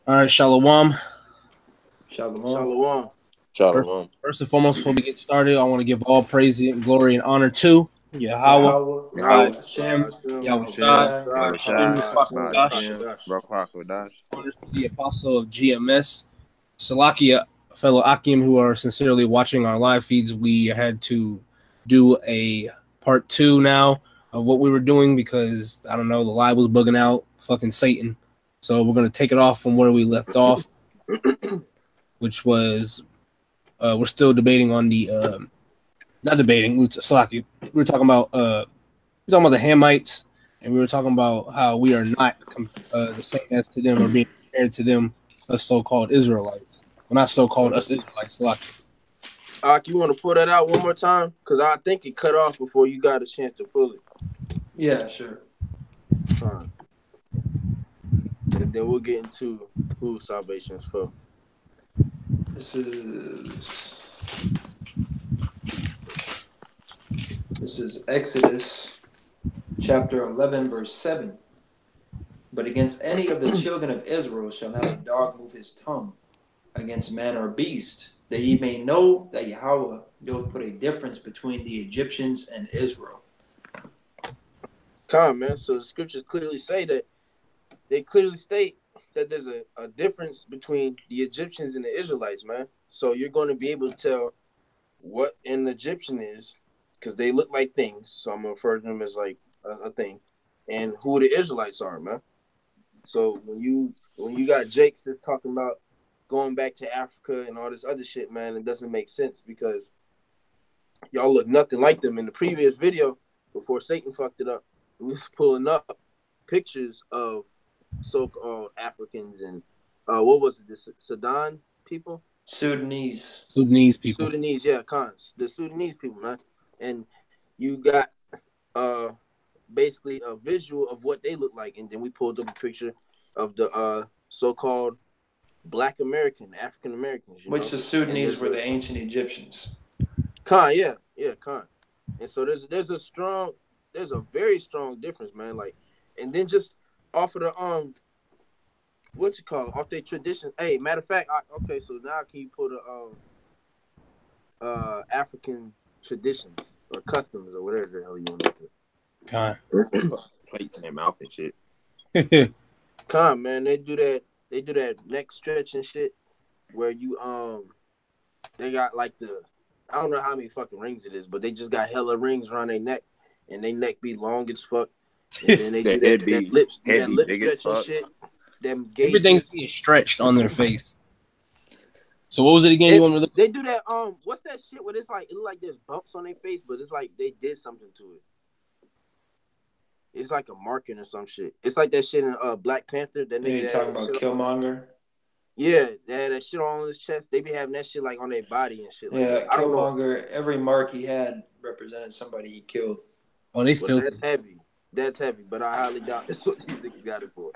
All right, Shalom. Shalom. Shalom. Shalom. First and foremost, before we get started, I want to give all praise and glory and honor to Yahweh, Yahweh, Hashem, Yahweh honors to the apostle of GMS, Salakia, fellow Akim who are sincerely watching our live feeds. We had to do a part 2 now of what we were doing because, I don't know, the live was bugging out, fucking Satan. So we're going to take it off from where we left off, which was, we're still debating on the, not debating, we were talking about the Hamites, and we were talking about how we are not the same as to them or being compared to them, us so-called Israelites. Well, not so-called us Israelites. You want to pull that out one more time? Because I think it cut off before you got a chance to pull it. Yeah, sure. Fine. And then we'll get into who salvation is for. This is Exodus chapter 11, verse 7. But against any of the children of Israel shall not a dog move his tongue against man or beast, that ye may know that Yahweh doth put a difference between the Egyptians and Israel. Come, man. So the scriptures clearly say that they clearly state that there's a difference between the Egyptians and the Israelites, man. So you're going to be able to tell what an Egyptian is because they look like things. So I'm going to refer to them as like a thing, and who the Israelites are, man. So when you got Jake that's talking about going back to Africa and all this other shit, man, it doesn't make sense because y'all look nothing like them. In the previous video, before Satan fucked it up, we was pulling up pictures of so-called Africans and what was it, the Sudan people? Sudanese people. Sudanese, yeah, cons. The Sudanese people, man. And you got basically a visual of what they look like, and then we pulled up a picture of the so-called Black American, African Americans. Which the Sudanese were the ancient Egyptians. Con, yeah, con. And so there's a very strong difference, man. Like, and then just off of the off their tradition. Hey, matter of fact, okay, so now can you pull the African traditions or customs or whatever the hell you want to do? Con. Plates in their mouth and shit. Con, man, they do that neck stretch and shit where you they got like I don't know how many fucking rings it is, but they just got hella rings around their neck, and their neck be long as fuck. And then they do that lip stretch and shit. Everything's being stretched on their face. So what was it again? They do that. What's that shit where it's like it look like there's bumps on their face, but it's like they did something to it. It's like a marking or some shit. It's like that shit in Black Panther. That nigga you talking about Killmonger? Yeah, they had that shit on his chest. They be having that shit like on their body and shit. Like yeah, that. Killmonger. Every mark he had represented somebody he killed. Oh, they filthy. That's heavy. That's heavy, but I highly doubt that's what these niggas got it for.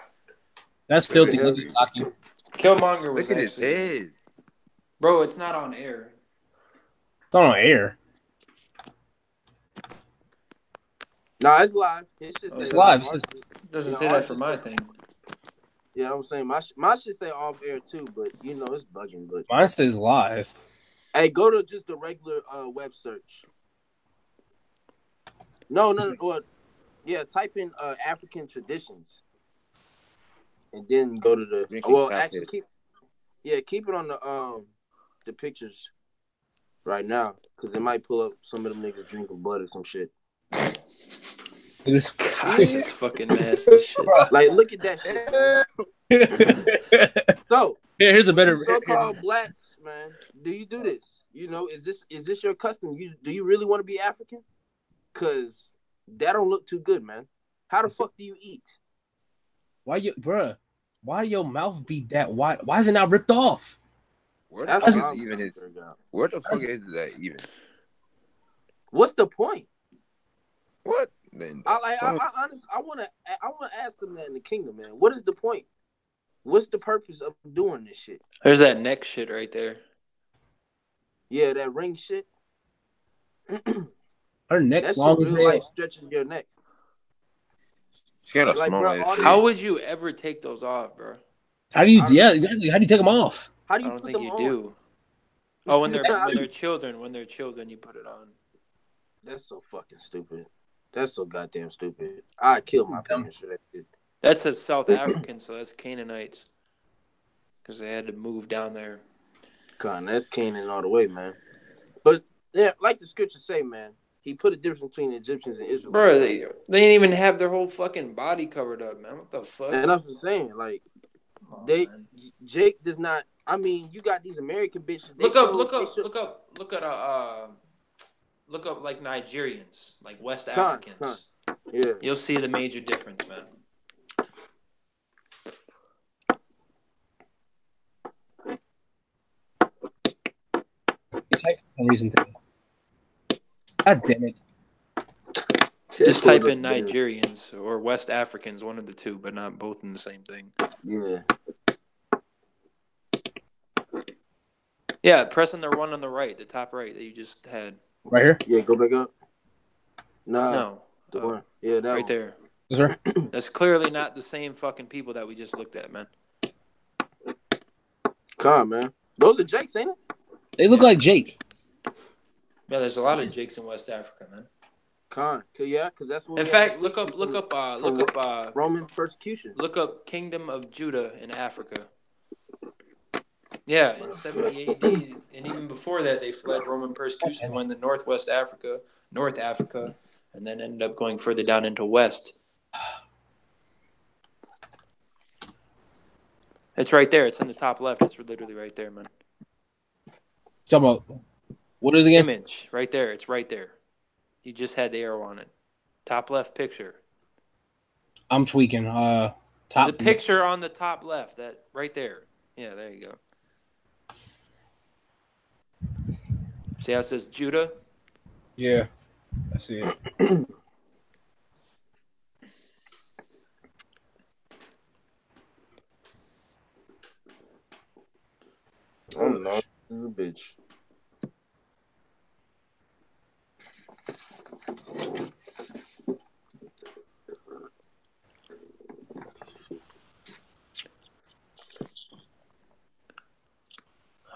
That's filthy. Killmonger was Look at his head. Bro, it's not on air. It's not on air. Nah, it's live. It's live. It doesn't say that for my thing. Yeah, I'm saying my shit say off air too, but you know it's bugging. But mine says live. Hey, go to just the regular web search. No. Yeah, type in African traditions, and then go to the. Keep it on the pictures right now because it might pull up some of them niggas drinking blood or some shit. It's fucking nasty shit. Like, look at that shit. So here's a better so-called blacks, man. Do you do this? You know, is this your custom? Do you really want to be African? Cause that don't look too good, man. How the fuck do you eat? Why your mouth be that wide? Why is it not ripped off? Where the fuck is that even? What's the point? What? Then I want to ask them that in the kingdom, man. What is the point? What's the purpose of doing this shit? There's that neck shit right there. Yeah, that ring shit. Her neck long as hell. Like stretching your neck. She got a small ass. How would you ever take those off, bro? How do you? Yeah, exactly. How do you take them off? How do I you don't put think them you on? do. Oh, when they're children, you put it on. That's so fucking stupid. That's so goddamn stupid. I'd kill my parents for that shit. That says South African, so that's Canaanites. Because they had to move down there. God, that's Canaan all the way, man. But yeah, like the scriptures say, man, he put a difference between the Egyptians and Israelites. Bro, they didn't even have their whole fucking body covered up, man. What the fuck? And that's what I'm saying. Like, man. Jake does not. I mean, you got these American bitches. Look up like Nigerians, like West Africans. Yeah. You'll see the major difference, man. Type for some reason. God damn it. Just type in Nigerians or West Africans, one of the two, but not both in the same thing. Yeah. Yeah, press on the one on the right, the top right that you just had. Right here? Yeah, go back up. No. The one. Yeah, that right one. there. Yes, sir. That's clearly not the same fucking people that we just looked at, man. Come on, man. Those are Jakes, ain't it? They look like Jake. Yeah, there's a lot of Jakes in West Africa, man. Because that's what. In fact, look up Roman persecution. Look up Kingdom of Judah in Africa. Yeah, in 70 AD, and even before that, they fled Roman persecution, went to North Africa, and then ended up going further down into West. It's right there. It's in the top left. It's literally right there, man. Talking about what is it again? Image right there. It's right there. You just had the arrow on it. Top left picture. I'm tweaking. The picture on the top left. That right there. Yeah, there you go. See how it says Judah? Yeah, I see it. Oh no, bitch.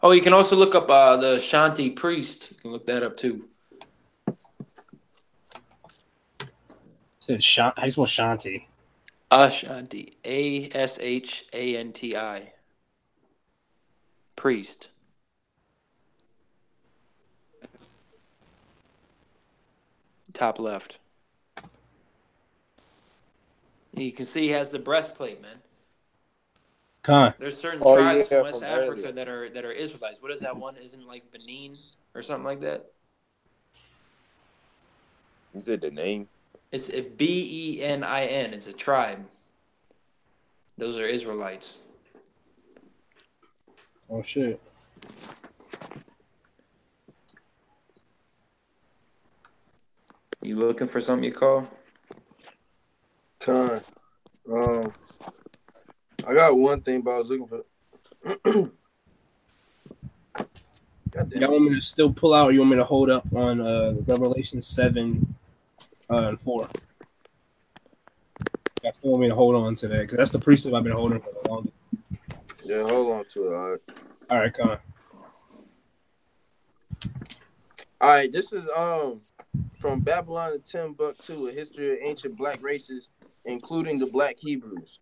Oh, you can also look up the Shanti priest. You can look that up too. It says how do you spell Shanti? Ashanti. Ashanti. Priest. Top left. You can see he has the breastplate, man. There's certain tribes from West Africa that are Israelites. What is that one? Isn't like Benin or something like that? Is it the name? It's a Benin. It's a tribe. Those are Israelites. Oh shit. You looking for something you call? I got one thing, but I was looking for. Y'all want me to still pull out, or you want me to hold up on Revelation 7 and 4? Y'all still want me to hold on to that because that's the precept I've been holding for the longest. Yeah, hold on to it. All right. All right, come on. All right, this is from Babylon to Timbuktu, a history of ancient black races, including the black Hebrews.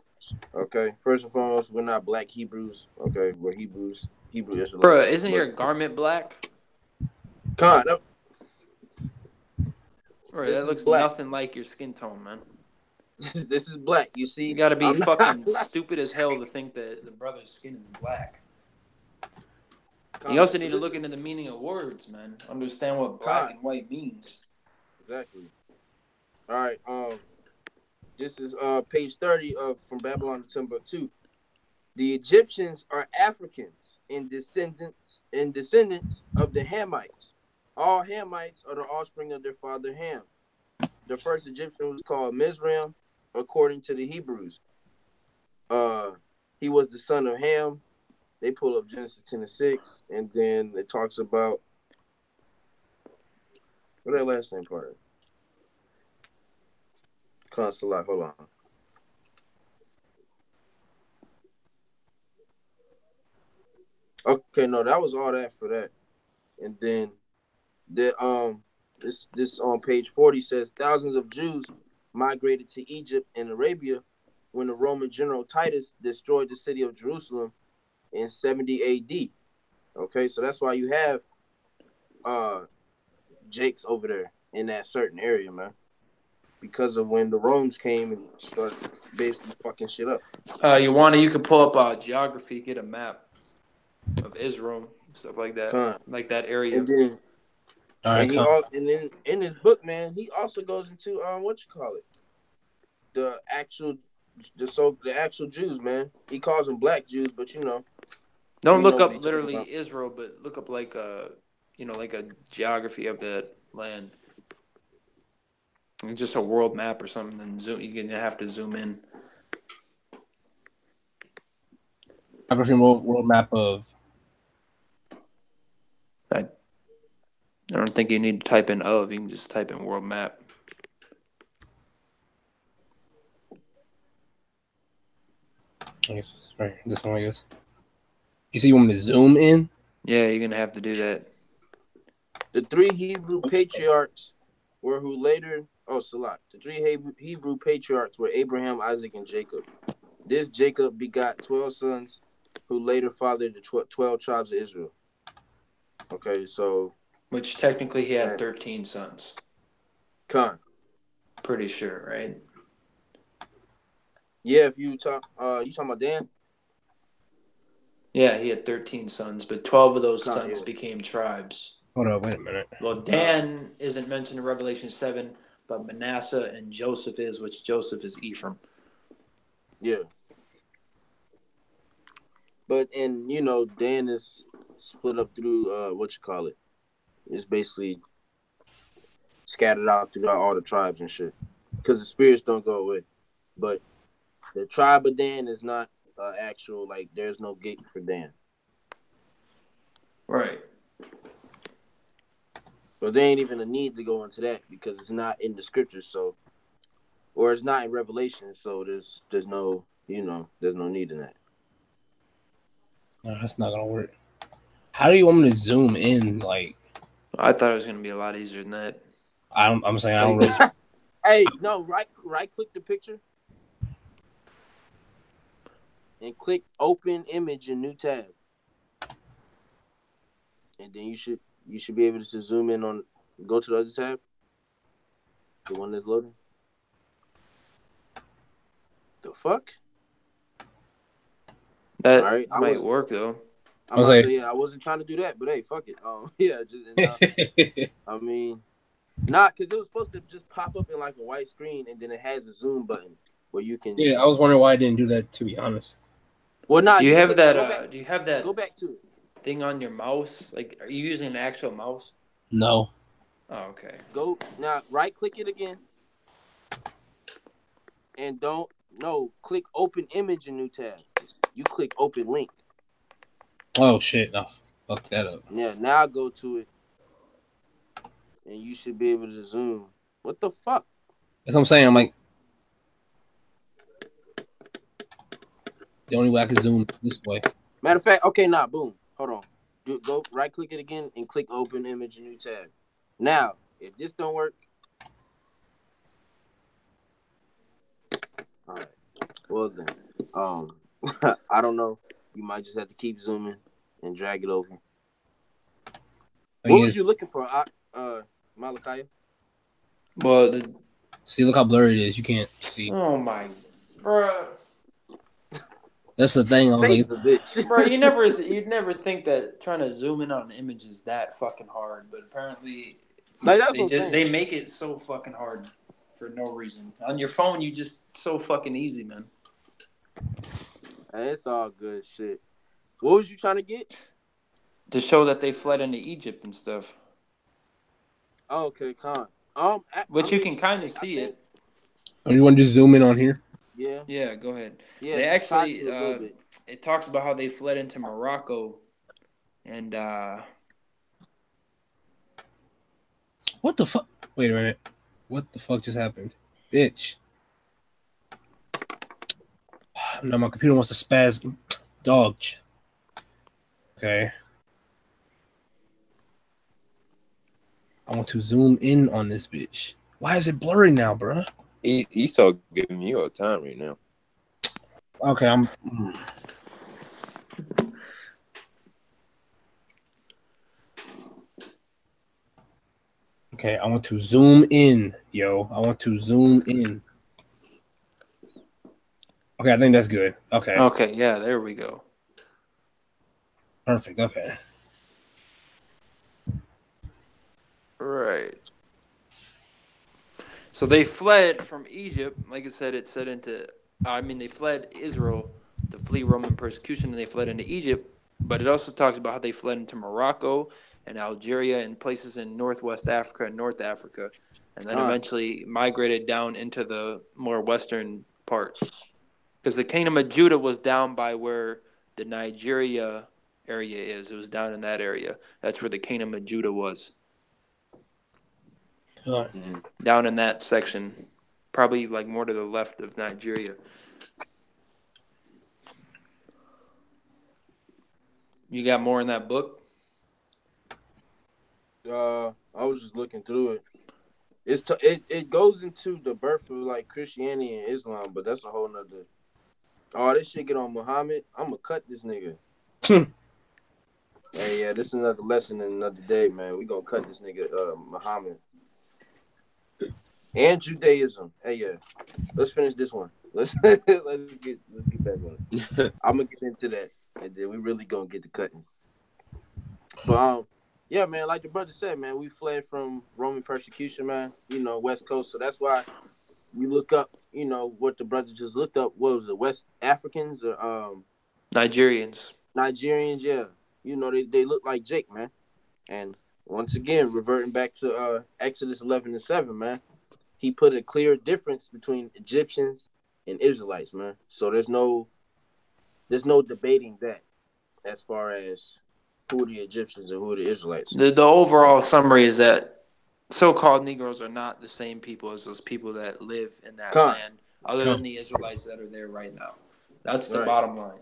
Okay, first and foremost, we're not black Hebrews. Okay, we're Hebrews, Hebrew Israelites. Bro, isn't your garment black? God, no. Bro, that looks nothing like your skin tone, man. This is black. You see, you gotta be fucking stupid as hell to think that the brother's skin is black. You also need to look into the meaning of words, man. Understand what black and white means. Exactly. All right. This is page 30 of From Babylon to Timbuktu. The Egyptians are Africans and descendants of the Hamites. All Hamites are the offspring of their father Ham. The first Egyptian was called Mizraim, according to the Hebrews. He was the son of Ham. They pull up Genesis 10:6, and then it talks about what that last name part? Consulate. Hold on. Okay, no, that was all that for that. And then this on page 40 says thousands of Jews migrated to Egypt and Arabia when the Roman general Titus destroyed the city of Jerusalem in 70 AD. Okay, so that's why you have Jakes over there in that certain area, man. Because of when the Romans came and started basically fucking shit up. You could pull up geography, get a map of Israel, stuff like that, like that area. And then, All right, and then in this book, man, he also goes into the actual Jews, man. He calls them black Jews, but don't look up literally Israel, but look up like a geography of the land. Just a world map or something, and you're gonna have to zoom in. Geography world map of. I don't think you need to type in of. You can just type in world map. I guess it's right. This one, I guess. You see, you want me to zoom in? Yeah, you're gonna have to do that. The three Hebrew patriarchs were who later. Oh, Salat. The three Hebrew patriarchs were Abraham, Isaac, and Jacob. This Jacob begot 12 sons, who later fathered the 12 tribes of Israel. Okay, so. Which technically he had 13 sons. Pretty sure, right? Yeah, if you talking about Dan? Yeah, he had 13 sons, but 12 of those sons became tribes. Hold on, wait a minute. Well, Dan isn't mentioned in Revelation 7, but Manasseh and Joseph is, which Joseph is Ephraim. Yeah. But, Dan is split up through, it's basically scattered out throughout all the tribes and shit. Because the spirits don't go away. But the tribe of Dan is not actual, there's no gate for Dan. Right. But there ain't even a need to go into that because it's not in the scriptures, or it's not in Revelation, so there's no, there's no need in that. No, that's not gonna work. How do you want me to zoom in? I thought it was gonna be a lot easier than that. I'm saying I don't really. Hey, no, right click the picture and click open image in new tab. And then you should be able to zoom in on, go to the other tab. The one that's loading. The fuck? That might work though. I wasn't trying to do that, but hey, fuck it. I mean, because it was supposed to just pop up in like a white screen, and then it has a zoom button where you can. Yeah, I was wondering why I didn't do that. To be honest. Well, do you have that? Do you have that? Go back to it. Thing on your mouse? Like, are you using an actual mouse? No. Oh, okay. Go now. Right click it again, and click open image in new tab. You click open link. Oh shit! No, fuck that up. Yeah, now go to it, and you should be able to zoom. What the fuck? That's what I'm saying. I'm like, the only way I can zoom this way. Matter of fact, okay, boom. Hold on. Go right click it again and click open image in new tab. Now, if this don't work, all right. Well then, I don't know. You might just have to keep zooming and drag it over. What was you looking for, Malachi? Well, see, look how blurry it is. You can't see. Oh my, bro. That's the thing. I was like, bitch. Bro, you'd never think that trying to zoom in on an image is that fucking hard, but apparently, they make it so fucking hard for no reason. On your phone, you just so fucking easy, man. Hey, it's all good shit. What was you trying to get? To show that they fled into Egypt and stuff. Oh, okay, which you can kind of see it. Oh, you want to just zoom in on here? Yeah. Yeah, go ahead. Yeah, they actually it talks about how they fled into Morocco, and what the fuck? Wait a minute. What the fuck just happened, bitch? Now my computer wants to spaz. Dog. Okay. I want to zoom in on this bitch. Why is it blurry now, bro? Esau giving you a time right now. Okay, I'm. Okay, I want to zoom in, yo. I want to zoom in. Okay, I think that's good. Okay. Okay, yeah, there we go. Perfect. Okay. Right. So they fled from Egypt. Like I said, it said into. They fled Israel to flee Roman persecution, and they fled into Egypt. But it also talks about how they fled into Morocco and Algeria and places in Northwest Africa and North Africa, and then eventually migrated down into the more western parts. Because the kingdom of Judah was down by where the Nigeria area is. It was down in that area. That's where the kingdom of Judah was. Down in that section. Probably like more to the left of Nigeria. You got more in that book? I was just looking through it. It goes into the birth of like Christianity and Islam, but that's a whole nother. Oh, this shit get on Muhammad. I'm gonna cut this nigga. Hey, yeah, this is another lesson in another day, man. We gonna cut this nigga, Muhammad. And Judaism. Hey, yeah. Let's finish this one. Let's get back on it. I'm gonna get into that, and then we really gonna get to cutting. But yeah, man, like the brother said, man, we fled from Roman persecution, man. West Coast. So that's why you look up, what the brother just looked up. What was it, West Africans or Nigerians? Nigerians, yeah. They look like Jake, man. And once again, reverting back to Exodus 11:7, man. He put a clear difference between Egyptians and Israelites, man. So there's no debating that as far as who the Egyptians and who the Israelites. The overall summary is that so-called Negroes are not the same people as those people that live in that land, other than the Israelites that are there right now. That's the bottom line.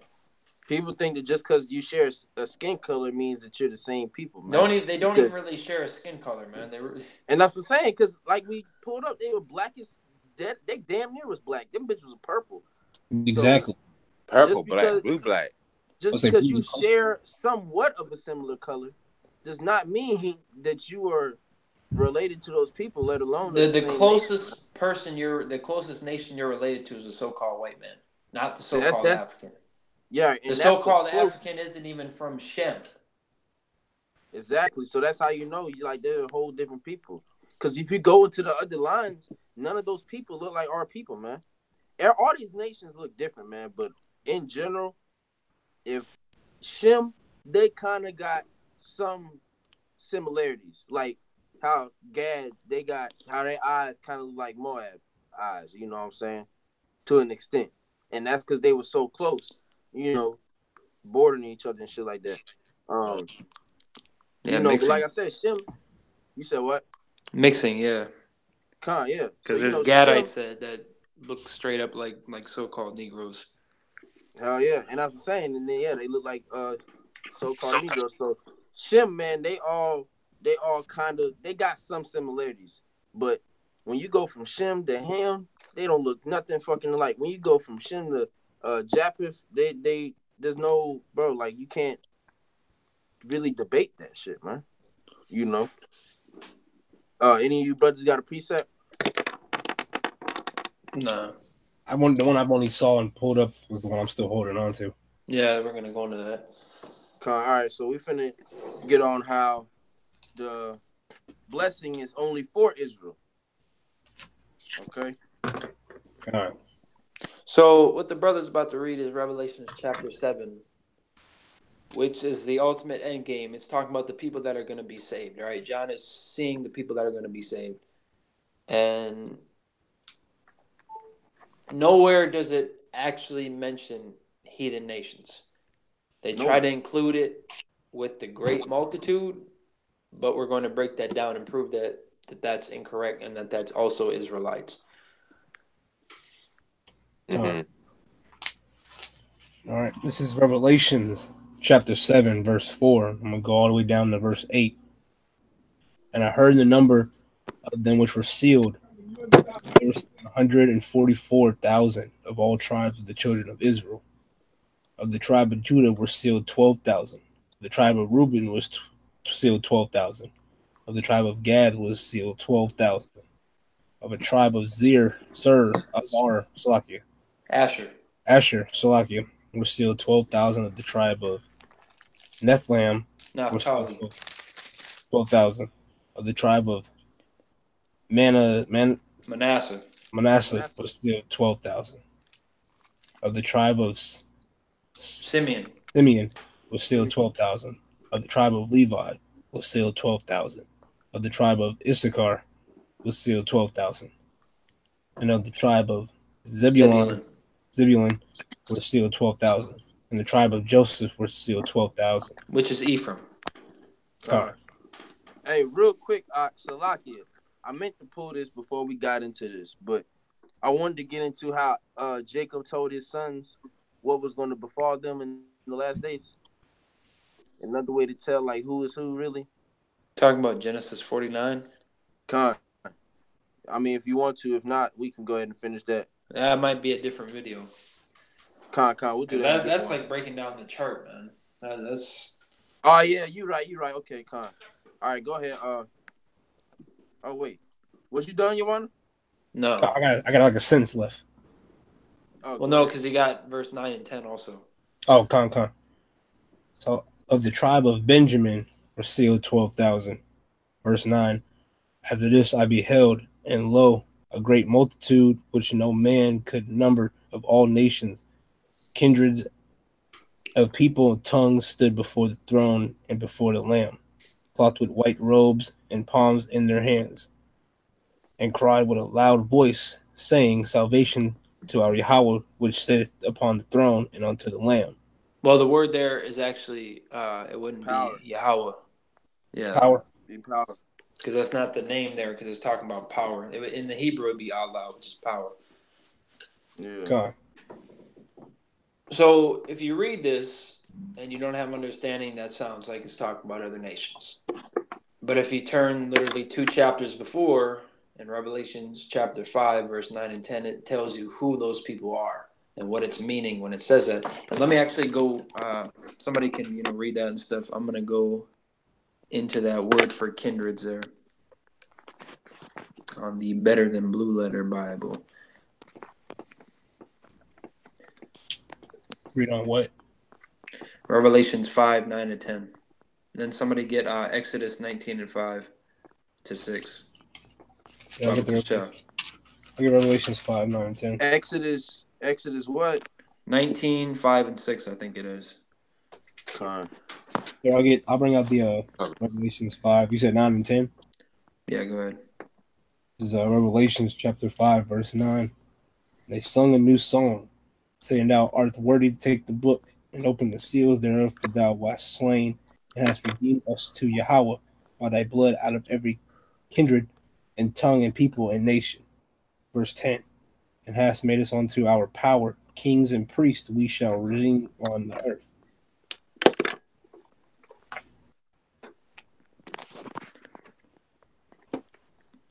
People think that just because you share a skin color means that you're the same people, man. They don't even really share a skin color, man. And that's what I'm saying, because like we pulled up, they were blackest. They damn near was black. Them bitches was purple. Exactly. So, purple, black, blue, black. Just because you share somewhat of a similar color does not mean that you are related to those people, let alone the closest person the closest nation you're related to is a so-called white man, not the so-called African. Yeah, the so-called African isn't even from Shem. Exactly. So that's how you know they're a whole different people. Because if you go into the other lines, none of those people look like our people, man. All these nations look different, man. But in general, if Shem, they kind of got some similarities, like how Gad, how their eyes kind of look like Moab eyes. You know what I'm saying? To an extent, and that's because they were so close. Bordering each other and shit like that. Yeah, but like I said, Shem. You said what? Mixing, yeah. Yeah. Because there's Gadites that look straight up like so-called Negroes. Hell yeah, and I was saying, and then they look like so-called Negroes. So Shem, man, they all they got some similarities, but when you go from Shem to Ham, they don't look nothing fucking alike. When you go from Shem to Japheth, they there's no like you can't really debate that shit, man. Any of you brothers got a precept? Nah. The one I've only saw and pulled up was the one I'm still holding on to. Yeah, we're gonna go into that. All right, so we finna get on how the blessing is only for Israel. Okay. All right. So what the brother's about to read is Revelation chapter 7, which is the ultimate end game. It's talking about the people that are going to be saved. All right, John is seeing the people that are going to be saved, and nowhere does it actually mention heathen nations. They try to include it with the great multitude, but we're going to break that down and prove that that's incorrect and that that's also Israelites. Mm-hmm. All right, this is Revelations chapter 7, verse 4. I'm going to go all the way down to verse 8. And I heard the number of them which were sealed. There were 144,000 of all tribes of the children of Israel. Of the tribe of Judah were sealed 12,000. The tribe of Reuben was sealed 12,000. Of the tribe of Gad was sealed 12,000. Of a tribe of Asher, Salakia, were sealed 12,000. Of the tribe of Nephthalim were sealed 12,000. Of the tribe of Manasseh was sealed 12,000. Of the tribe of Simeon was sealed 12,000. Of the tribe of Levi was sealed 12,000. Of the tribe of Issachar was sealed 12,000. And of the tribe of Zebulun was sealed 12,000. And the tribe of Joseph was sealed 12,000. Which is Ephraim. Hey, real quick, Salakia, I meant to pull this before we got into this, but I wanted to get into how Jacob told his sons what was going to befall them in the last days. Another way to tell, like, who is who, really. Talking about Genesis 49? I mean, if you want to. If not, we can go ahead and finish that. That might be a different video. We'll do that. That's like breaking down the chart, man. That's. Oh, yeah, you're right. Okay, All right, go ahead. Oh, wait. Was you done, Yowana? No. I got like a sentence left. Oh, well, no, because he got verse 9 and 10 also. Oh, So, of the tribe of Benjamin were sealed 12,000. Verse 9. After this I beheld, and lo, a great multitude which no man could number, of all nations, kindreds of people and tongues, stood before the throne and before the Lamb, clothed with white robes and palms in their hands, and cried with a loud voice, saying, Salvation to our Yahweh, which sitteth upon the throne, and unto the Lamb. Well, the word there is actually, it wouldn't power. Be Yahweh. Yeah. Power. Because that's not the name there, because it's talking about power. In the Hebrew, it would be Allah, which is power. Yeah. God. So, if you read this and you don't have understanding, that sounds like it's talking about other nations. But if you turn literally 2 chapters before, in Revelations chapter 5, verse 9 and 10, it tells you who those people are and what it's meaning when it says that. And let me actually go, somebody can, read that and stuff. I'm going to go into that word for kindreds there on the Better Than Blue Letter Bible. Read on what? Revelations 5, 9 and 10. And then somebody get Exodus 19 and 5 to 6. Yeah, I get Revelations 5, 9 and 10. Exodus what? 19, 5 and 6, I think it is. Yeah, I'll bring out the Revelations 5. You said 9 and 10? Yeah, go ahead. This is Revelations chapter 5, verse 9. They sung a new song, saying, Thou art worthy to take the book and open the seals thereof, for thou wast slain and hast redeemed us to Yahweh by thy blood out of every kindred and tongue and people and nation. Verse 10. And hast made us unto our power, kings and priests, we shall reign on the earth.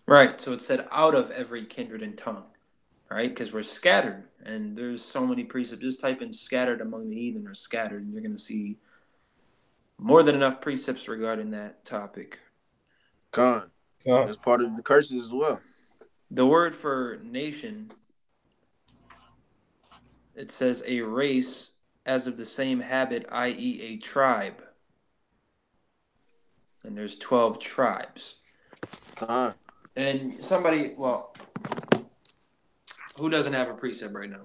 Right, so it said out of every kindred and tongue, right? Because we're scattered, and there's so many precepts. Just type in scattered among the heathen or scattered, and you're going to see more than enough precepts regarding that topic. That's part of the curses as well. The word for nation, it says a race as of the same habit, i.e. a tribe. And there's 12 tribes. And somebody, who doesn't have a precept right now?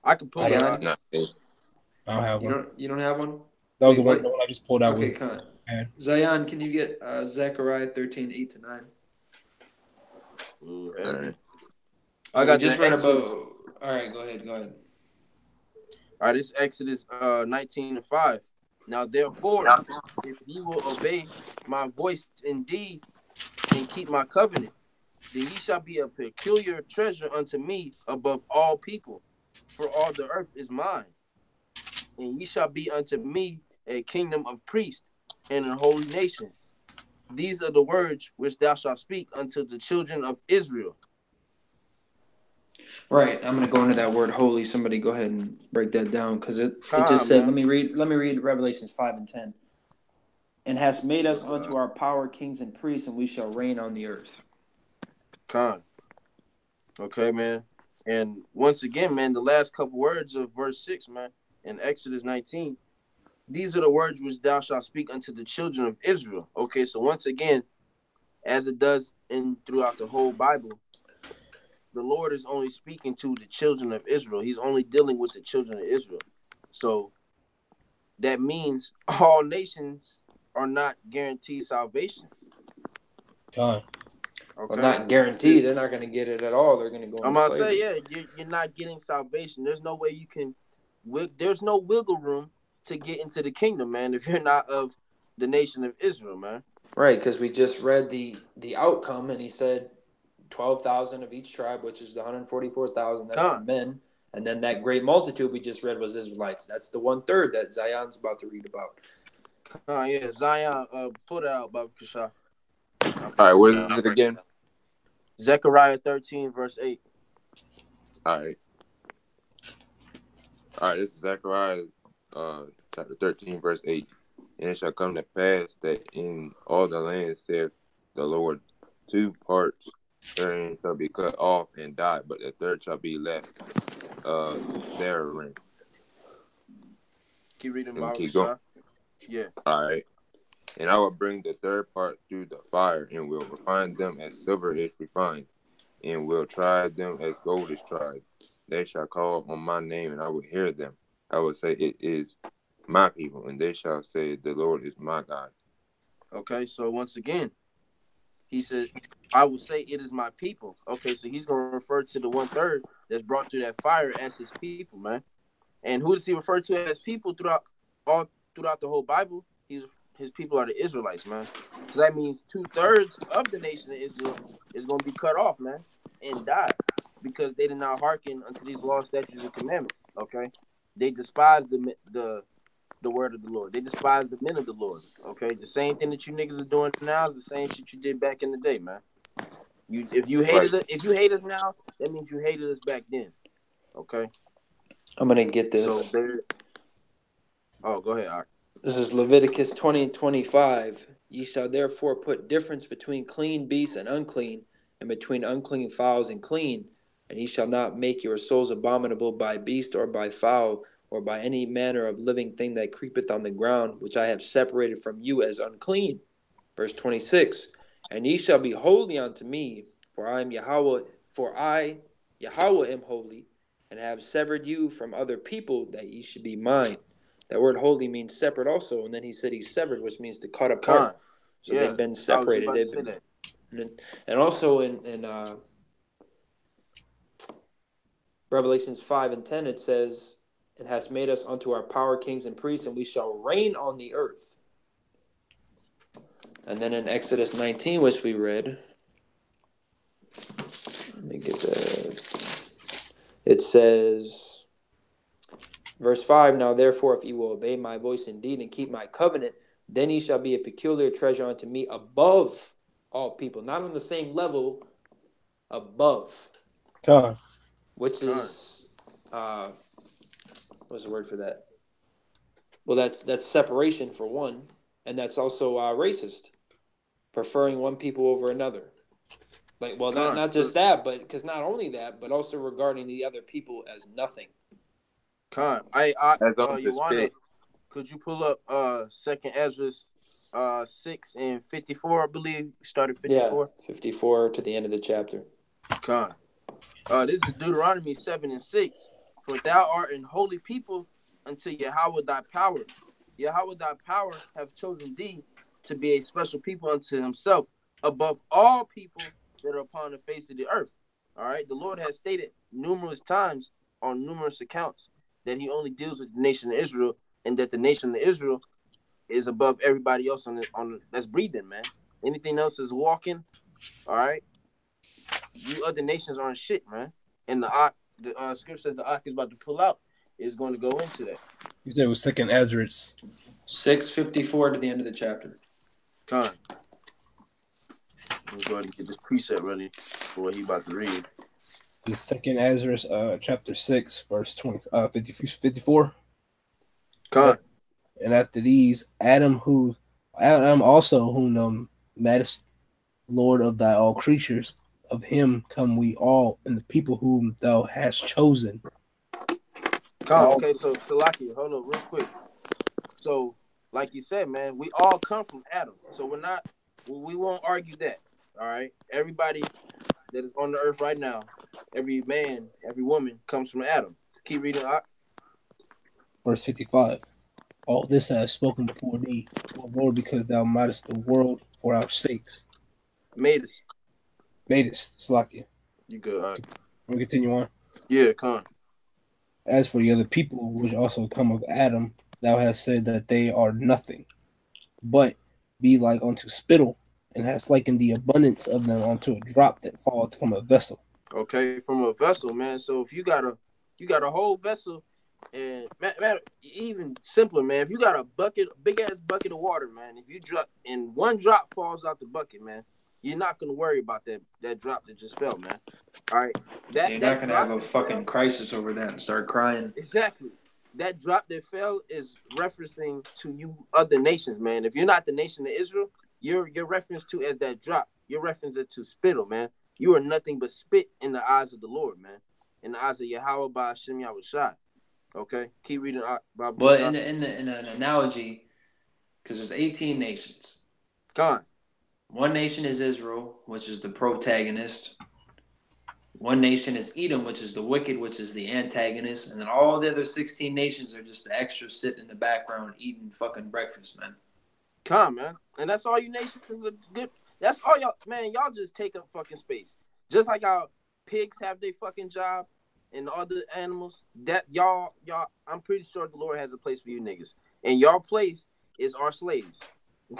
I can pull it out. I don't have one. You don't have one? That was the one I just pulled out. Okay, Zion, can you get Zechariah 13, 8 to 9? Ooh, I got just read about. All right, go ahead. All right, this Exodus 19 and 5. Now, therefore, if ye will obey my voice indeed and keep my covenant, then ye shall be a peculiar treasure unto me above all people, for all the earth is mine. and ye shall be unto me a kingdom of priests and a holy nation. These are the words which thou shalt speak unto the children of Israel. Right, I'm gonna go into that word holy. Somebody go ahead and break that down, because it just said. Man. Let me read Revelations 5:10. And hast made us unto our power kings and priests, and we shall reign on the earth. Okay, man. And once again, man, the last couple words of verse 6, man, in Exodus 19. These are the words which thou shalt speak unto the children of Israel. Okay, so once again, as it does throughout the whole Bible, the Lord is only speaking to the children of Israel. He's only dealing with the children of Israel. So that means all nations are not guaranteed salvation. God. Okay. Well, not guaranteed. They're not going to get it at all. They're going to go into slavery. I'm about to say, you're not getting salvation. There's no way you can. There's no wiggle room to get into the kingdom, man, if you're not of the nation of Israel, man. Right, because we just read the outcome, and he said 12,000 of each tribe, which is the 144,000. That's the men. And then that great multitude we just read was Israelites. That's the 1/3 that Zion's about to read about. Yeah, Zion, pull that out, Baba Kasha. All right, what is it again? Zechariah 13, verse 8. All right, this is Zechariah chapter 13, verse 8. And it shall come to pass that in all the land, saith the Lord, 2 parts therein shall be cut off and die, but the third shall be left therein. Keep reading, Baba Keep Kasha. going. Yeah. All right. And I will bring the third part through the fire, and will refine them as silver is refined, and will try them as gold is tried. They shall call on my name, and I will hear them. I will say, it is my people, and they shall say, the Lord is my God. Okay, so once again, he said, I will say, it is my people. Okay, so he's going to refer to the 1/3 that's brought through that fire as his people, man. And who does he refer to as people throughout the whole Bible? His people are the Israelites, man. So that means 2/3 of the nation of Israel is going to be cut off, man, and die because they did not hearken unto these laws, statutes, and commandments. Okay, they despised the word of the Lord. They despised the men of the Lord. Okay, the same thing that you niggas are doing now is the same shit you did back in the day, man. If you hate us now, that means you hated us back then. Okay. I'm gonna get this. So go ahead, Art. This is Leviticus 20:25. Ye shall therefore put difference between clean beasts and unclean, and between unclean fowls and clean. And ye shall not make your souls abominable by beast or by fowl, or by any manner of living thing that creepeth on the ground, which I have separated from you as unclean. Verse 26. And ye shall be holy unto me, for I am Yahweh, for I, Yahweh, am holy, and have severed you from other people, that ye should be mine. That word holy means separate also, and then he said he's severed, which means to cut apart. So they've been separated. And also in Revelations 5:10, it says, "It has made us unto our power kings and priests, and we shall reign on the earth." And then in Exodus 19, which we read, let me get that. It says, verse 5, "Now therefore, if ye will obey my voice indeed and keep my covenant, then ye shall be a peculiar treasure unto me above all people." Not on the same level, above. God. Which is, what's the word for that? Well, that's separation for one, and that's also racist, preferring one people over another. Like, well, not just that, but because not only that, but also regarding the other people as nothing. Joanna, could you pull up 2nd Ezra 6:54? I believe started 54. Yeah, 54 to the end of the chapter. This is Deuteronomy 7:6. For thou art an holy people unto Yahweh thy power. Yahweh thy power have chosen thee to be a special people unto himself above all people that are upon the face of the earth. All right. The Lord has stated numerous times on numerous accounts that he only deals with the nation of Israel, and that the nation of Israel is above everybody else on that's breathing, man. Anything else is walking. All right. You other nations aren't shit, man. And the scripture that the Ark is about to pull out is going to go into that. You said it was second Ezra's. 6:54 to the end of the chapter. Con. I'm going to get this preset ready for what he about to read. The second Ezra's, chapter 6, verse 54. Con. And after these, Adam also whom maddest Lord of thy all creatures, of him come we all, and the people whom thou hast chosen. Okay, so Salaki, hold on real quick. So, like you said, man, we all come from Adam. So we won't argue that. All right. Everybody that is on the earth right now, every man, every woman comes from Adam. Keep reading. Verse 55. All this I have spoken before thee, O Lord, because thou madest the world for our sakes. Madest, Slakia. You good, all right. We'll continue on. Yeah, come on. As for the other people which also come of Adam, thou hast said that they are nothing, but be like unto spittle, and hast likened the abundance of them unto a drop that falleth from a vessel. Okay, from a vessel, man. So if you got a whole vessel, and man, even simpler, man. If you got a big ass bucket of water, man. If you drop and one drop falls out the bucket, man, you're not gonna worry about that drop that just fell, man. All right, you're not gonna have a fucking crisis over that and start crying. Exactly. That drop that fell is referencing to you other nations, man. If you're not the nation of Israel, your reference to as that drop, your reference it to spittle, man. You are nothing but spit in the eyes of the Lord, man. In the eyes of Yahweh by Hashem Yahushua. Okay, keep reading. Well, in an analogy, because there's 18 nations. Gone. One nation is Israel, which is the protagonist. One nation is Edom, which is the wicked, which is the antagonist. And then all the other 16 nations are just the extras sitting in the background eating fucking breakfast, man. Come, man. And that's all you nations is a good. That's all y'all, man. Y'all just take up fucking space. Just like how pigs have their fucking job and other animals. That y'all, I'm pretty sure the Lord has a place for you niggas. And your place is our slaves.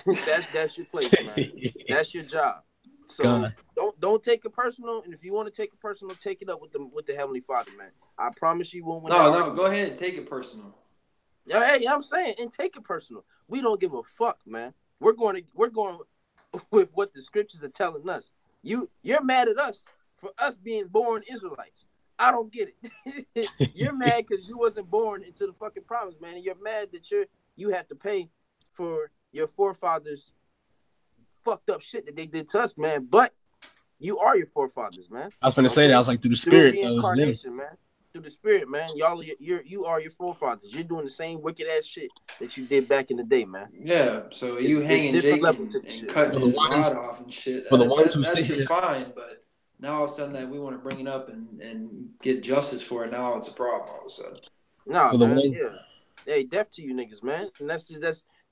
that's your place, man. That's your job. So God. Don't take it personal, and if you want to take it personal, take it up with the Heavenly Father, man. I promise you won't win. No, go ahead and take it personal. Yeah, hey, I'm saying, and take it personal. We don't give a fuck, man. We're going with what the scriptures are telling us. You're mad at us for us being born Israelites. I don't get it. You're mad because you wasn't born into the fucking promise, man. And you're mad that you have to pay for your forefathers' fucked up shit that they did to us, man. But you are your forefathers, man. I was going to say that. I was like, through the spirit, through the incarnation, man. Through the spirit, man. Y'all, you are your forefathers. You're doing the same wicked ass shit that you did back in the day, man. Yeah. So you hanging Jake and cutting his rod off and shit. That's just fine. But now all of a sudden that we want to bring it up and get justice for it, now it's a problem all of a sudden. Nah, man. Yeah. Hey, death to you niggas, man. And that's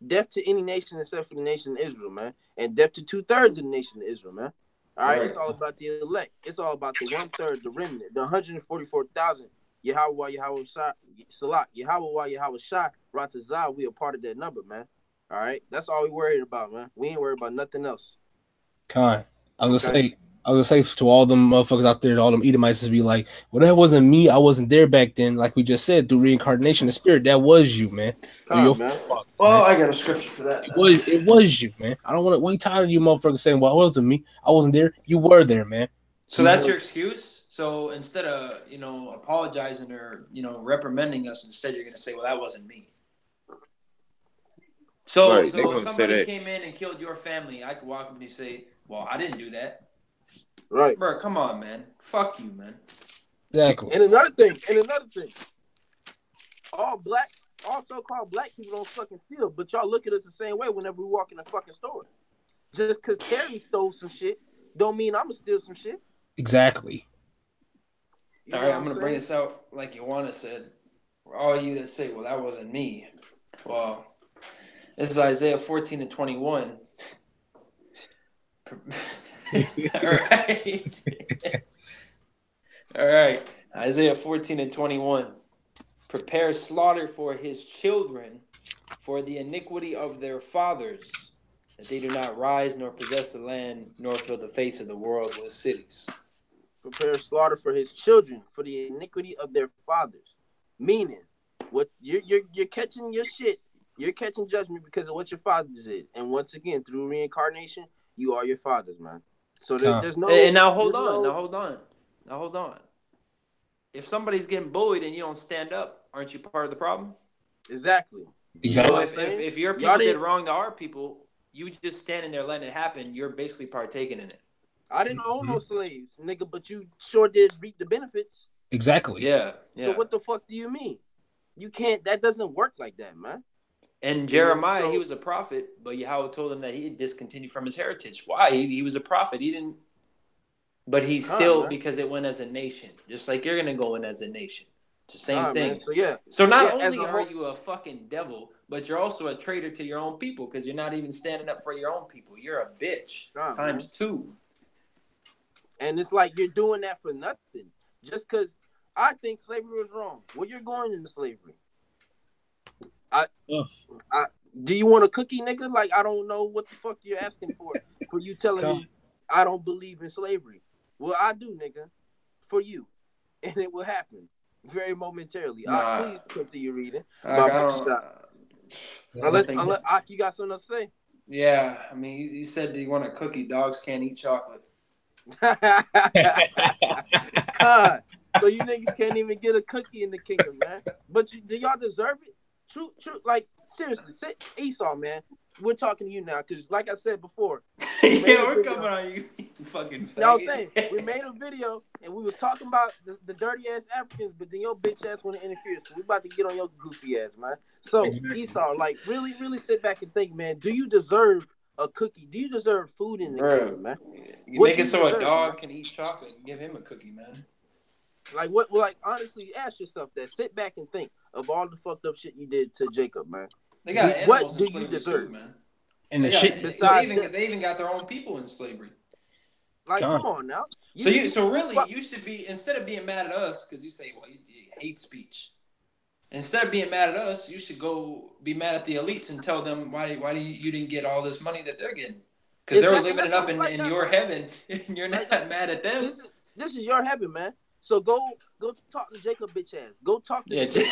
death to any nation except for the nation of Israel, man. And death to 2/3 of the nation of Israel, man. All right, it's all about the elect. It's all about the 1/3, the remnant, the 144,000. Yahweh, Yahweh Shai, Salat, Yahweh Shai, Ratazah. We are part of that number, man. All right, that's all we worried about, man. We ain't worried about nothing else. Kai, I was gonna say to all them motherfuckers out there, all them Edomites, to be like, well, that wasn't me. I wasn't there back then. Like we just said, through reincarnation, the spirit, that was you, man. Man. Well, I got a scripture for that. It was you, man. I don't want to. We tired of you motherfuckers saying, well, it wasn't me. I wasn't there. You were there, man. So that's your excuse? So instead of, apologizing or, reprimanding us, instead you're going to say, well, that wasn't me. So if somebody came in and killed your family, I could walk up and say, well, I didn't do that. Right. Bro, come on, man. Fuck you, man. Exactly. And another thing. All so-called black people don't fucking steal, but y'all look at us the same way whenever we walk in a fucking store. Just because Terry stole some shit don't mean I'm going to steal some shit. Exactly. All right, I'm going to bring this out like Ioana said. For all you that say, well, that wasn't me. Well, this is Isaiah 14:21. All right. All right. Isaiah 14:21. Prepare slaughter for his children, for the iniquity of their fathers, that they do not rise nor possess the land, nor fill the face of the world with cities. Prepare slaughter for his children, for the iniquity of their fathers. Meaning, What you're catching your shit. You're catching judgment because of what your fathers did. And once again, through reincarnation, you are your fathers, man. So there's no. And now hold on. If somebody's getting bullied and you don't stand up, aren't you part of the problem? Exactly. Exactly. So if your people did wrong to our people, you just standing there letting it happen, you're basically partaking in it. I didn't own no slaves, nigga, but you sure did reap the benefits. Exactly. Yeah. So what the fuck do you mean? You can't. That doesn't work like that, man. And Jeremiah, he was a prophet, but Yahweh told him that he discontinued from his heritage. Why? He was a prophet. He didn't. But he's still, because it went as a nation, just like you're gonna go in as a nation. It's the same thing. Man. So not only are you a fucking devil, but you're also a traitor to your own people because you're not even standing up for your own people. You're a bitch times 2. And it's like you're doing that for nothing, just because I think slavery was wrong. Well, you're going into slavery. Do you want a cookie, nigga? Like, I don't know what the fuck you're asking for you telling me I don't believe in slavery. Well, I do, nigga, for you, and it will happen very momentarily. Please continue reading. Unless you got something to say. Yeah, I mean, you said you want a cookie. Dogs can't eat chocolate. God, so you niggas can't even get a cookie in the kingdom, man. But do y'all deserve it? True. Like, seriously, Esau, man. We're talking to you now, because like I said before. We're coming on you, fucking faggot. You know what I'm saying? We made a video, and we was talking about the dirty-ass Africans, but then your bitch ass want to interfere, so we about to get on your goofy ass, man. So, Esau, like, really, really sit back and think, man, do you deserve a cookie? Do you deserve food in the kingdom, man? You make it so a dog can eat chocolate and give him a cookie, man. Like, what? Like, honestly, ask yourself that. Sit back and think of all the fucked up shit you did to Jacob, man. They got animals in slavery too, man. And they even got their own people in slavery. Like, come on now. So really, you should be, instead of being mad at us, because you say, well, you hate speech. Instead of being mad at us, you should go be mad at the elites and tell them why you didn't get all this money that they're getting. Because they're living it up in your heaven, and you're not mad at them. This is your heaven, man. So go talk to Jacob, bitch ass. Go talk to Jacob.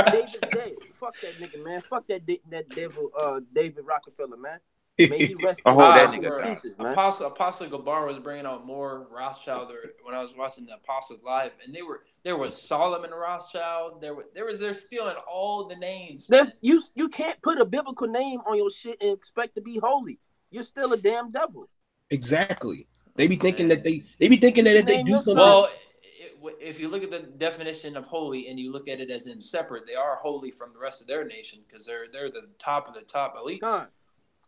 David's dead. Fuck that nigga, man. Fuck that devil, David Rockefeller, man. May he rest that nigga pieces, man. Apostle Gabar was bringing out more Rothschild when I was watching the Apostles live, and there was Solomon Rothschild. They're stealing all the names. You can't put a biblical name on your shit and expect to be holy. You're still a damn devil. Exactly. They be thinking that if they do something. Well, if you look at the definition of holy and you look at it as in separate, they are holy from the rest of their nation because they're the top of the top elites. All